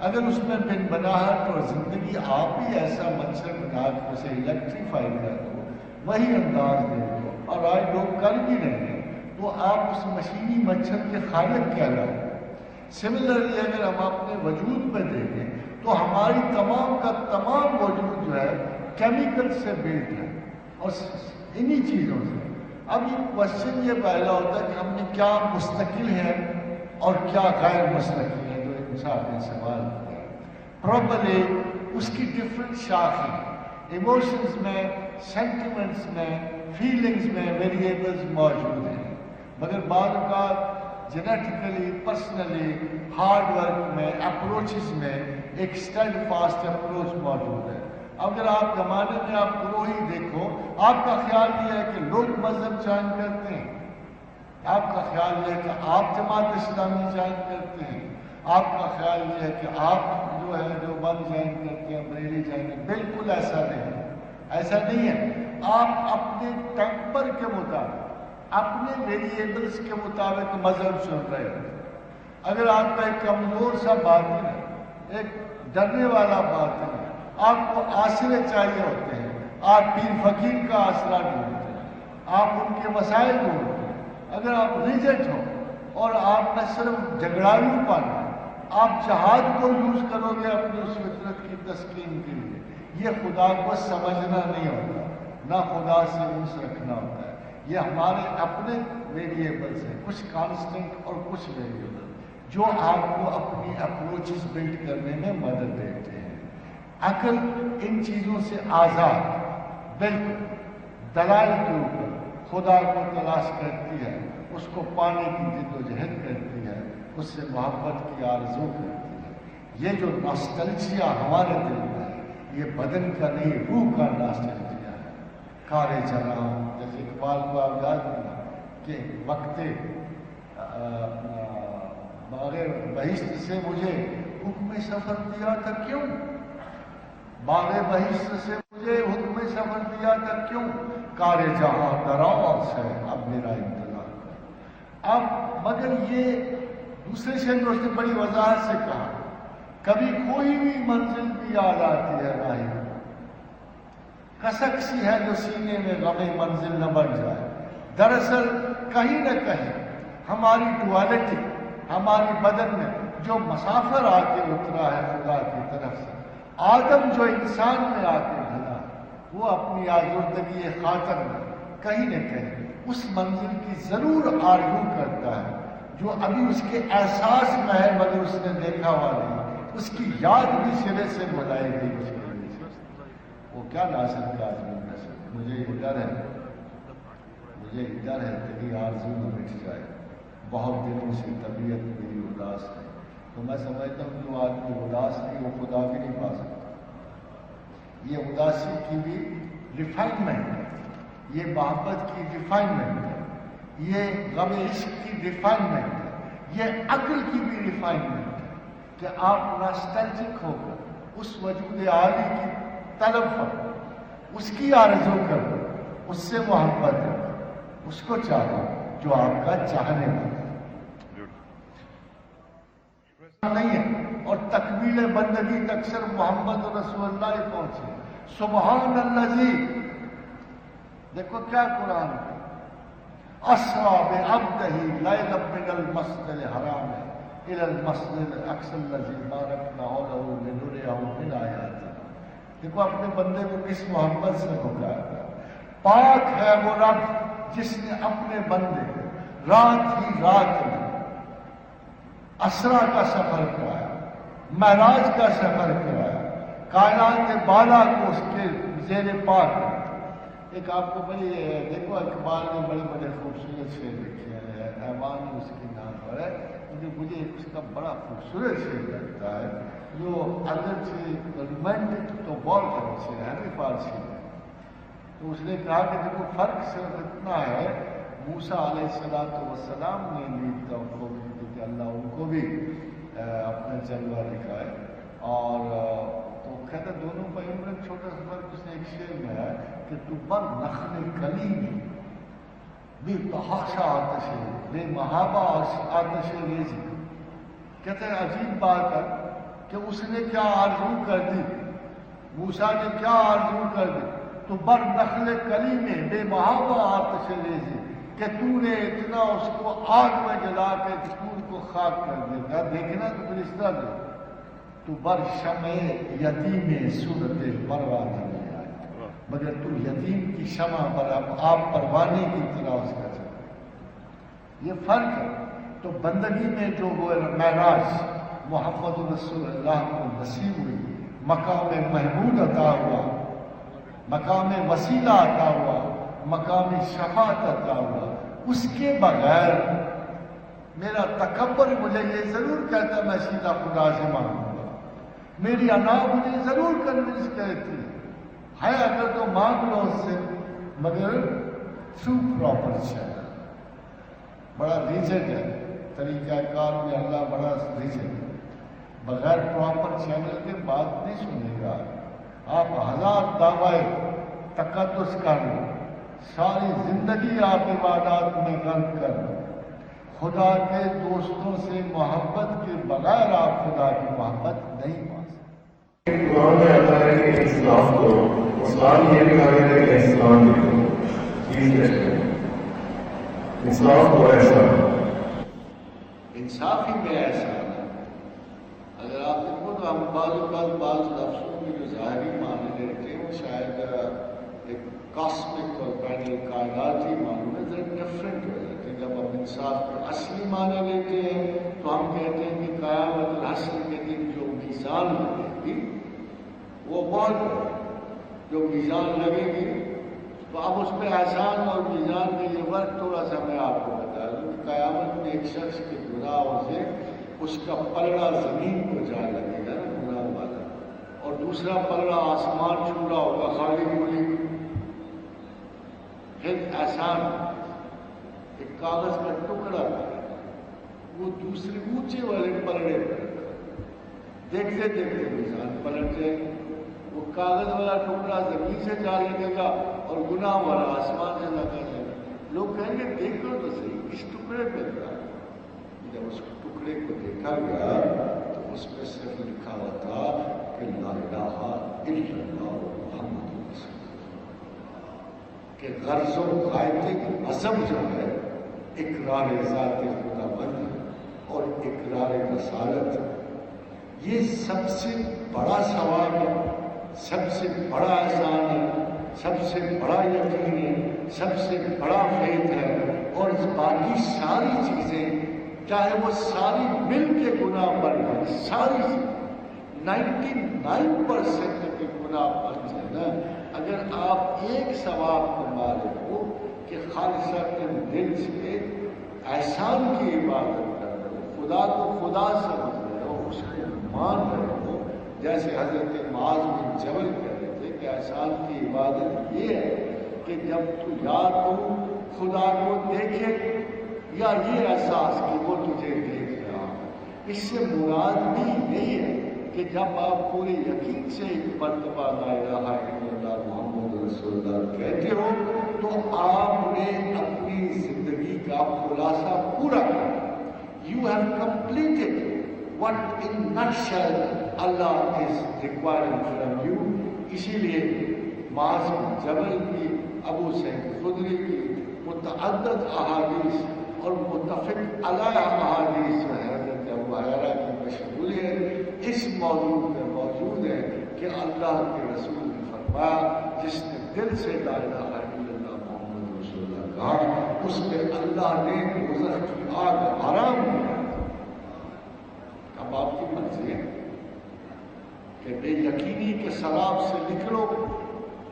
اگر اس میں بن بناہٹ اور زندگی آپ ہی ایسا مچھر بنا کے اسے الیکٹریفائی کر دو، وہی انداز دے دو، اور آج لوگ کر بھی رہے ہیں، تو آپ اس مشینی مچھر کے خالق کہلائیں۔ سملرلی اگر ہم اپنے وجود پہ دیکھیں تو ہماری تمام کا تمام وجود جو ہے کیمیکل سے بلڈ ہے، اور انہی چیزوں سے۔ اب یہ کوشچن یہ پیدا ہوتا ہے کہ ہم نے کیا مستقل ہے اور کیا غیر مستقل ہے، جو انسان نے سوال کیا۔ پراپرلی اس کی ڈفرینٹ شاخیں، ایموشنز میں، سینٹیمنٹس میں، فیلنگز میں ویریبلز موجود ہیں، مگر بعض اوقات جینیٹیکلی، پرسنلی، ہارڈ ورک میں، اپروچز میں ایک اسٹیڈ فاسٹ اپروچ موجود ہے۔ اگر آپ زمانے میں آپ گروہ ہی دیکھو، آپ کا خیال یہ ہے کہ لوگ مذہب جوائن کرتے ہیں، آپ کا خیال یہ ہے کہ آپ جماعت اسلامی جوائن کرتے ہیں، آپ کا خیال یہ ہے کہ آپ جو ہے جو بند جوائن کرتے ہیں، بریلی جوائن کرتے ہیں۔ بالکل ایسا نہیں ہے، ایسا نہیں ہے۔ آپ اپنے ٹیمپر کے مطابق، اپنے ویریبلس کے مطابق مذہب چن رہے ہیں۔ اگر آپ کا ایک کمزور سا باطن ہے، ایک ڈرنے والا باطن ہے، آپ کو آسرے چاہیے ہوتے ہیں، آپ پیر فقیر کا آسرا ڈھونڈتے ہیں، آپ ان کے مسائل ڈھونڈتے ہیں۔ اگر آپ ریجیکٹ ہو اور آپ میں صرف جھگڑالو پن ہے، آپ جہاد کو یوز کرو گے اپنی اس فطرت کی تسکین کے لیے، یہ خدا کو سمجھنا نہیں ہوتا، نہ خدا سے انس رکھنا ہوتا ہے۔ یہ ہمارے اپنے ویریبلس ہیں، کچھ کانسٹنٹ اور کچھ ویریبل، جو آپ کو اپنی اپروچز بلڈ کرنے میں مدد دیتے ہیں۔ عقل ان چیزوں سے آزاد، بالکل دلائل کے اوپر خدا کو تلاش کرتی ہے، اس کو پانے کی جد و جہد کرتی ہے، اس سے محبت کی آرزو کرتی ہے۔ یہ جو ناسٹلجیا ہمارے دل میں ہے، یہ بدن کا نہیں، روح کا ناسٹلجیا ہے۔ کارے جہاں، جیسے اقبال کو آپ یاد کرنا کہ وقت باغ بہشت سے مجھے حکم سفر دیا تھا کیوں، باغ بہشت سے مجھے حکم سفر دیا تھا کیوں، کار جہاں دراز ہے اب میرا انتظار کر۔ اب مگر یہ دوسرے شعر میں اس نے بڑی وضاحت سے کہا، کبھی کوئی بھی منزل بھی یاد آتی ہے راہی، کسک سی ہے جو سینے میں غم منزل نہ بن جائے۔ دراصل کہیں نہ کہیں ہماری ڈوالٹی، ہماری بدن میں جو مسافر آ کے اترا ہے خدا کی طرف سے، آدم جو انسان میں آ کے ڈھلا، وہ اپنی آزردگی خاطر میں کہیں نہ کہیں اس منزل کی ضرور آرزو کرتا ہے، جو ابھی اس کے احساس میں ہے مگر اس نے دیکھا ہوا نہیں، اس کی یاد بھی سرے سے بھلائی گئی اس کے لیے۔ وہ کیا ناصر کا آدمی میں سے، مجھے یہ ڈر ہے کہ آرزو نہ مٹ جائے، بہت دنوں سے طبیعت میری اداس ہے، تو میں سمجھتا ہوں جو آدمی اداس نہیں وہ خدا بھی نہیں پا سکتا۔ یہ اداسی کی بھی ریفائنمنٹ ہے، یہ محبت کی ریفائنمنٹ ہے، یہ غم عشق کی ریفائنمنٹ ہے، یہ عقل کی بھی ریفائنمنٹ ہے کہ آپ ناسٹلجک ہو کر اس وجود عالی کی طلب کرو، اس کی آرزو کرو، اس سے محبت کرو، اس کو چاہو جو آپ کا چاہنے والا نہیں ہے۔ اور تکمیل بندگی تک صرف محمد رسول اللہ ہی پہنچے۔ سبحان اللذی، دیکھو کیا قرآن ہے، اسریٰ بعبدہ لیلا من المسجد الحرام الی المسجد الاقصی الذی بارکنا حولہ لنریہ من آیاتنا۔ دیکھو اپنے بندے کو کس محبت سے پکارتا ہے۔ پاک ہے وہ رب جس نے اپنے بندے رات ہی رات میں اسرا کا سفر کرایا، معراج کا سفر کرایا، کائنات بالا کو اس کے زیر پا کر۔ ایک آپ کو بڑی دیکھو اقبال نے بڑے بڑے خوبصورت شعر لکھے ہیں، ایوان اس کے نام پر ہے، کیونکہ مجھے اس کا بڑا خوبصورت شعر لگتا ہے، جو اگرچہ رومانٹک تو بہت اچھے ہیں بھی فارسی میں۔ تو اس نے کہا کہ دیکھو فرق صرف اتنا ہے، موسیٰ علیہ السلام نے لیڈ کو کہ اللہ ان کو بھی اپنا جلوہ دکھائے. اور تو کہتا دونوں بھائیوں میں چھوٹا سا فرق اس نے ایک شعر میں ہے کہ تو بر نخل کلیم بے تحاشا آتش بے محابہ آتش ریزی. کہتے ہیں عجیب بات ہے کہ اس نے کیا آرزو کر دی, موسیٰ نے کیا آرزو کر دی, تو بر نخل کلیم بے محابہ آتش ریزی, کہ تو نے اتنا اس کو آگ میں جلا کے پور کو خاک کر دیا. دیکھنا تو پھر اس طرح دے تو بر شمع یتیم صورت پروانہ میں آئے, مگر تو یتیم کی شمع پر آپ پروانے کی طرح اس کا چلا. یہ فرق ہے. تو بندگی میں جو وہ معراج محمد رسول اللہ کو نصیب ہوئی, مقام محمود عطا ہوا, مقام وسیلہ عطا ہوا, مقام شفاعت عطا ہوا, اس کے بغیر میرا تکبر مجھے یہ ضرور کہتا میں سیدھا خدا سے مانگوں گا, میری انا مجھے ضرور کنونس کرتی ہے اگر تو مانگ لو اس سے, مگر تھرو پراپر چینل. بڑا ریجن ہے طریقہ کار میں, اللہ بڑا ریجن ہے. بغیر پراپر چینل کے بات نہیں سنے گا. آپ ہزار دعوے تقدس کر لو, ساری زندگی آپ عبادات میں غرق کر لو, خدا کے دوستوں سے محبت کے بغیر آپ خدا کی محبت نہیں پا سکتے. قرآن میں آتا ہے کہ اسلام کو اسلام یہ بھی کہا ہے کہ اسلام اسلام کو ایسا انصافی میں ایسا ہے. اگر آپ دیکھو تو ہم بعض لفظوں میں جو ظاہری معنی لیتے ہیں وہ شاید ایک کاسمک اور بین الکائناتی معنی میں ذرا ڈفرینٹ ہو جاتے ہیں. جب ہم انصاف کے اصلی معنی لیتے ہیں تو ہم کہتے ہیں کہ قیامت الحشر کے دن جو میزان لگے گی وہ بہت, جو میزان لگے گی تو اب اس پہ احسان اور میزان میں یہ فرق تھوڑا سا میں آپ کو بتا دوں کہ قیامت میں ایک شخص کے گناہوں سے اس کا پلڑا زمین کو جا لگے گا نا گناہ والا, اور دوسرا پلڑا آسمان چھو رہا ہوگا خالی گولی. پھر احسان ایک کاغذ کا ٹکڑا وہ دوسرے اونچے والے پلڑے پر رکھا, دیکھتے دیکھتے میزان پلٹ جائے گا. وہ کاغذ والا ٹکڑا زمین سے جا لگے گا اور گناہ والا آسمان سے لگا جائے گا. لوگ کہیں گے دیکھو تو صحیح اس ٹکڑے پہ کیا. جب اس ٹکڑے کو دیکھا گیا تو اس میں صرف لکھا ہوا تھا کہ لا الہ الا اللہ محمد رسول اللہ, کہ غرض و غایت عزم جو ہے اقرار ذات خدا بند اور اقرار رسالت, یہ سب سے بڑا ثواب ہے, سب سے بڑا احسان ہے, سب سے بڑا یقین ہے, سب سے بڑا فیض ہے. اور باقی ساری چیزیں چاہے وہ ساری مل کے گناہ بن جائے, ساری 99% کے گناہ بن جائے نا, اگر آپ ایک ثواب کما لے ہو کہ خالصۃ دل سے احسان کی عبادت کر رہے ہو, خدا کو خدا سمجھ رہے ہو, اس کو مان رہے ہو, جیسے حضرت معاذ بن جبل کہتے تھے کہ احسان کی عبادت یہ ہے کہ جب تو یا تو خدا کو دیکھے یا یہ احساس کہ وہ تجھے دیکھ رہا ہے. اس سے مراد بھی یہی ہے کہ جب آپ پورے یقین سے ایک مرتبہ لا الہ الا اللہ محمد رسول اللہ کہتے ہو تو آپ نے اپنی زندگی کا خلاصہ پورا کیا. You have completed what in nutshell Allah is requiring from you. اسی لیے معاذ بن جبل کی, ابو سعید خدری کی متعدد احادیث اور متفق علیہ احادیث میں حضرت ابو ہریرہ کی مشغولیت اس موضوع میں موجود ہے کہ اللہ کے رسول نے فرمایا جس نے دل سے لا الہ الا اللہ محمد رسول اللہ کہا اس پہ اللہ نے دوزخ کی آگ حرام کیا. اب آپ کی مرضی ہے کہ بے یقینی کے سراب سے نکلو,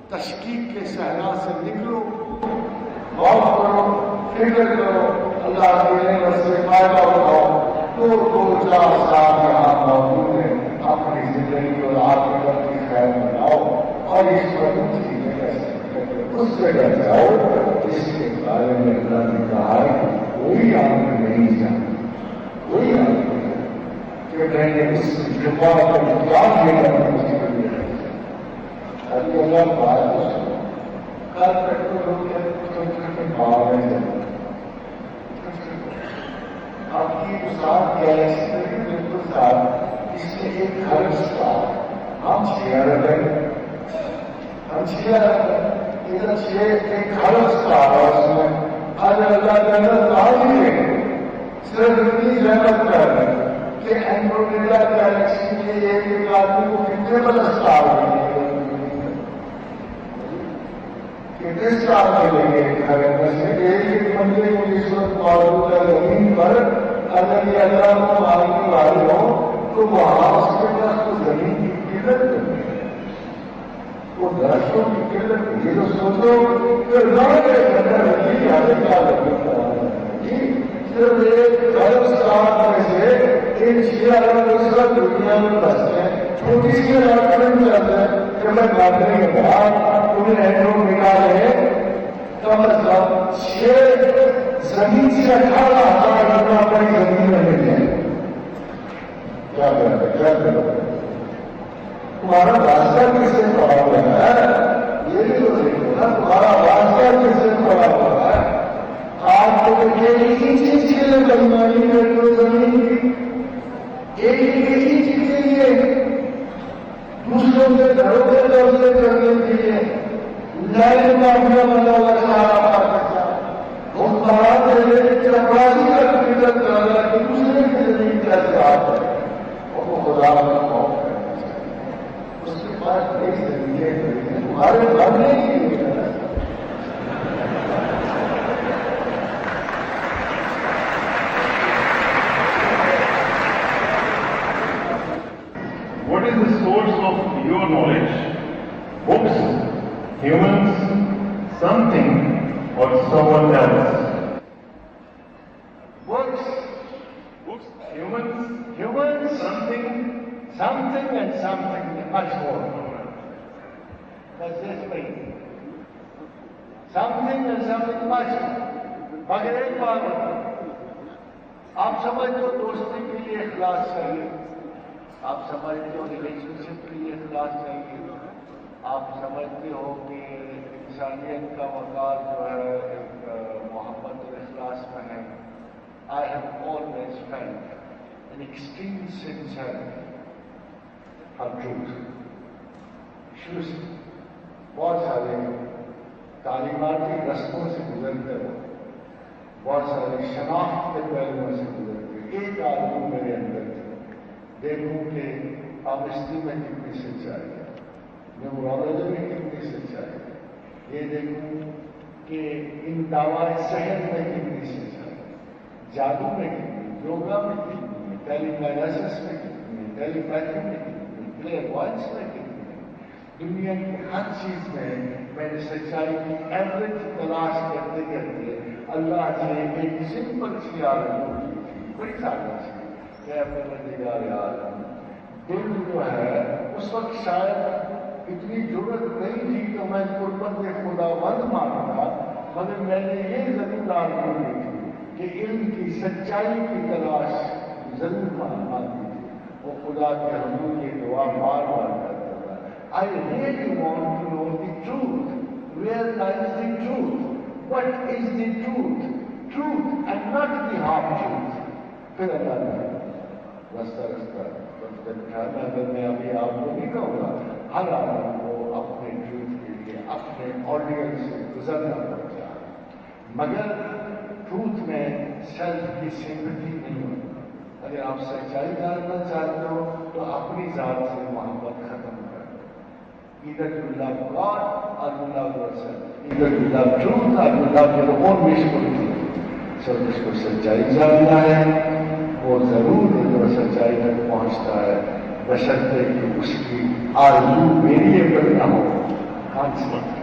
تشکیک کے صحرا سے نکلو, غور کرو, فکر کرو, اللہ کے رسول فائدہ اٹھاؤ. دو چار سال یہاں موجود ہیں, اپنی زندگی اور آخرت کی خیر بناؤ اور اس پر چیزیں اس جگہ جاؤ جس کے بارے میں اللہ نے کہا ہے کہ کوئی آپ نہیں جانا، کوئی آپ نہیں جانا کہ میں نے اس جمعہ کو کتاب لے کر اس کے لیے ابھی اللہ بات کو سنا کل تک تو لوگ کے بھاؤ میں جانا آپ کی ساتھ گیلیکسی میں بھی بالکل ساتھ اس میں ایک گھر ساتھ ہم شیئر ہیں، ہم شیئر ادھر ایک گھر ساتھ ہے اس میں آج اللہ جنت آئی ہے صرف اتنی جنت کر کہ اینڈرومیڈا گیلیکسی میں ایک آدمی کو کتنے بڑا سال کتنے سال ملیں گے گھر میں ایک بندے کو اس وقت معلوم ہے زمین پر اگر یہ اللہ کو ماننے والے ہوں تو وہاں اس کے پاس تو زمین کی قلت نہیں ہے، وہ درختوں کی قلت نہیں ہے۔ تو سوچو کہ کیا صرف ایک گھر ساتھ میں سے ایک چیزیں الگ دنیا میں بستے ہیں، چھوٹی سی اپارٹمنٹ چلتے ہیں کہ میں گاندھی کے بعد انہیں اینڈروڈ نکالے ہیں کم از کم 6 زمین سے 18,000 گنا بڑی زمین میں مل جائے۔ کیا کریں تمہارا راستہ کس سے پڑا ہوا ہے؟ یہ بھی تو دیکھو نا، تمہارا راستہ کس سے پڑا ہوا ہے؟ آپ کو ایک ہی چیز کے لیے بنوانی ہے زمین کی، ایک ہی چیز کے لیے دوسروں کے گھروں کے قبضے کرنے کے لیے لائن مافیا بنا ہوا سارا وہ بات ہے چپراسی کا فکر کر رہا ہے کہ دوسرے کی زمین کیسے آتا ہے اور وہ خدا کا خوف کرنا چاہیے، اس کے پاس ایک زمینیں تمہارے بھرنے کی نہیں ہے۔ What is the source of your knowledge? Books, humans, something, or someone else? Books, humans, something and something much more. That's this way. Something and something much more. مگر ایک بات آپ سمجھتے ہو دوستی کے لیے اخلاص چاہیے، آپ سمجھتے ہو ریلیشن شپ کے لیے اخلاص چاہیے، آپ سمجھتے ہو کہ انسانیت کا وقار جو ہے ایک محبت اور اخلاص میں ہے۔ I have always felt an extreme sincerity of truth. شروع سے بہت سارے تعلیماتی رسموں سے گزرتے ہو، بہت سارے شناخت کے پہلوؤں سے گزرتے، ایک آدمی میرے اندر دیکھوں کہ آبستی میں کتنی سچائی ہے، نیورولوجی میں کتنی سچائی ہے، یہ دیکھوں کہ ان دعوائے صحت میں کتنی سچائی ہے، جادو میں کتنی، یوگا میں کتنی، ٹیلی پیراسس میں کتنی، ٹیلی پیتھی میں کتنی، کلیئر وائس میں کتنی، دنیا کی ہر چیز میں نے سچائی کی ایوریج تلاش کرتے کرتے اللہ سے ایک سمپل سی آرزو کی تھی، بڑی سادہ سی کہ پروردگار عالم دل جو ہے اس وقت شاید اتنی ضرورت نہیں تھی کہ میں قربت خداوند مانگتا، مگر میں نے یہ ضرور آرزو کی تھی کہ علم کی سچائی کی تلاش ضرور مانگی تھی، وہ خدا کے حضور یہ دعا بار بار کرتا تھا۔ I really want to know the truth. Where lies the truth? What is the truth? Truth and not the half truth. پھر اللہ نے رستہ بٹھانا، اگر میں ابھی آپ کو نہیں کہوں گا، ہر آدمی کو اپنے ٹروتھ کے لیے اپنے آڈینس سے گزرنا پڑتا ہے، مگر ٹروتھ میں سیلف کی سمپتھی نہیں ہوتی۔ اگر آپ سچائی جاننا چاہتے ہو تو اپنی ذات سے محبت ختم کر دو۔ Either you love God or you love yourself. Either you love truth or you love your own wishful truth. سب جس کو سچائی جاننا ہے وہ ضرور جو سچائی تک پہنچتا ہے، بشرطے کہ اس کی آرزو ویریبل نہ ہو، کانسٹنٹ۔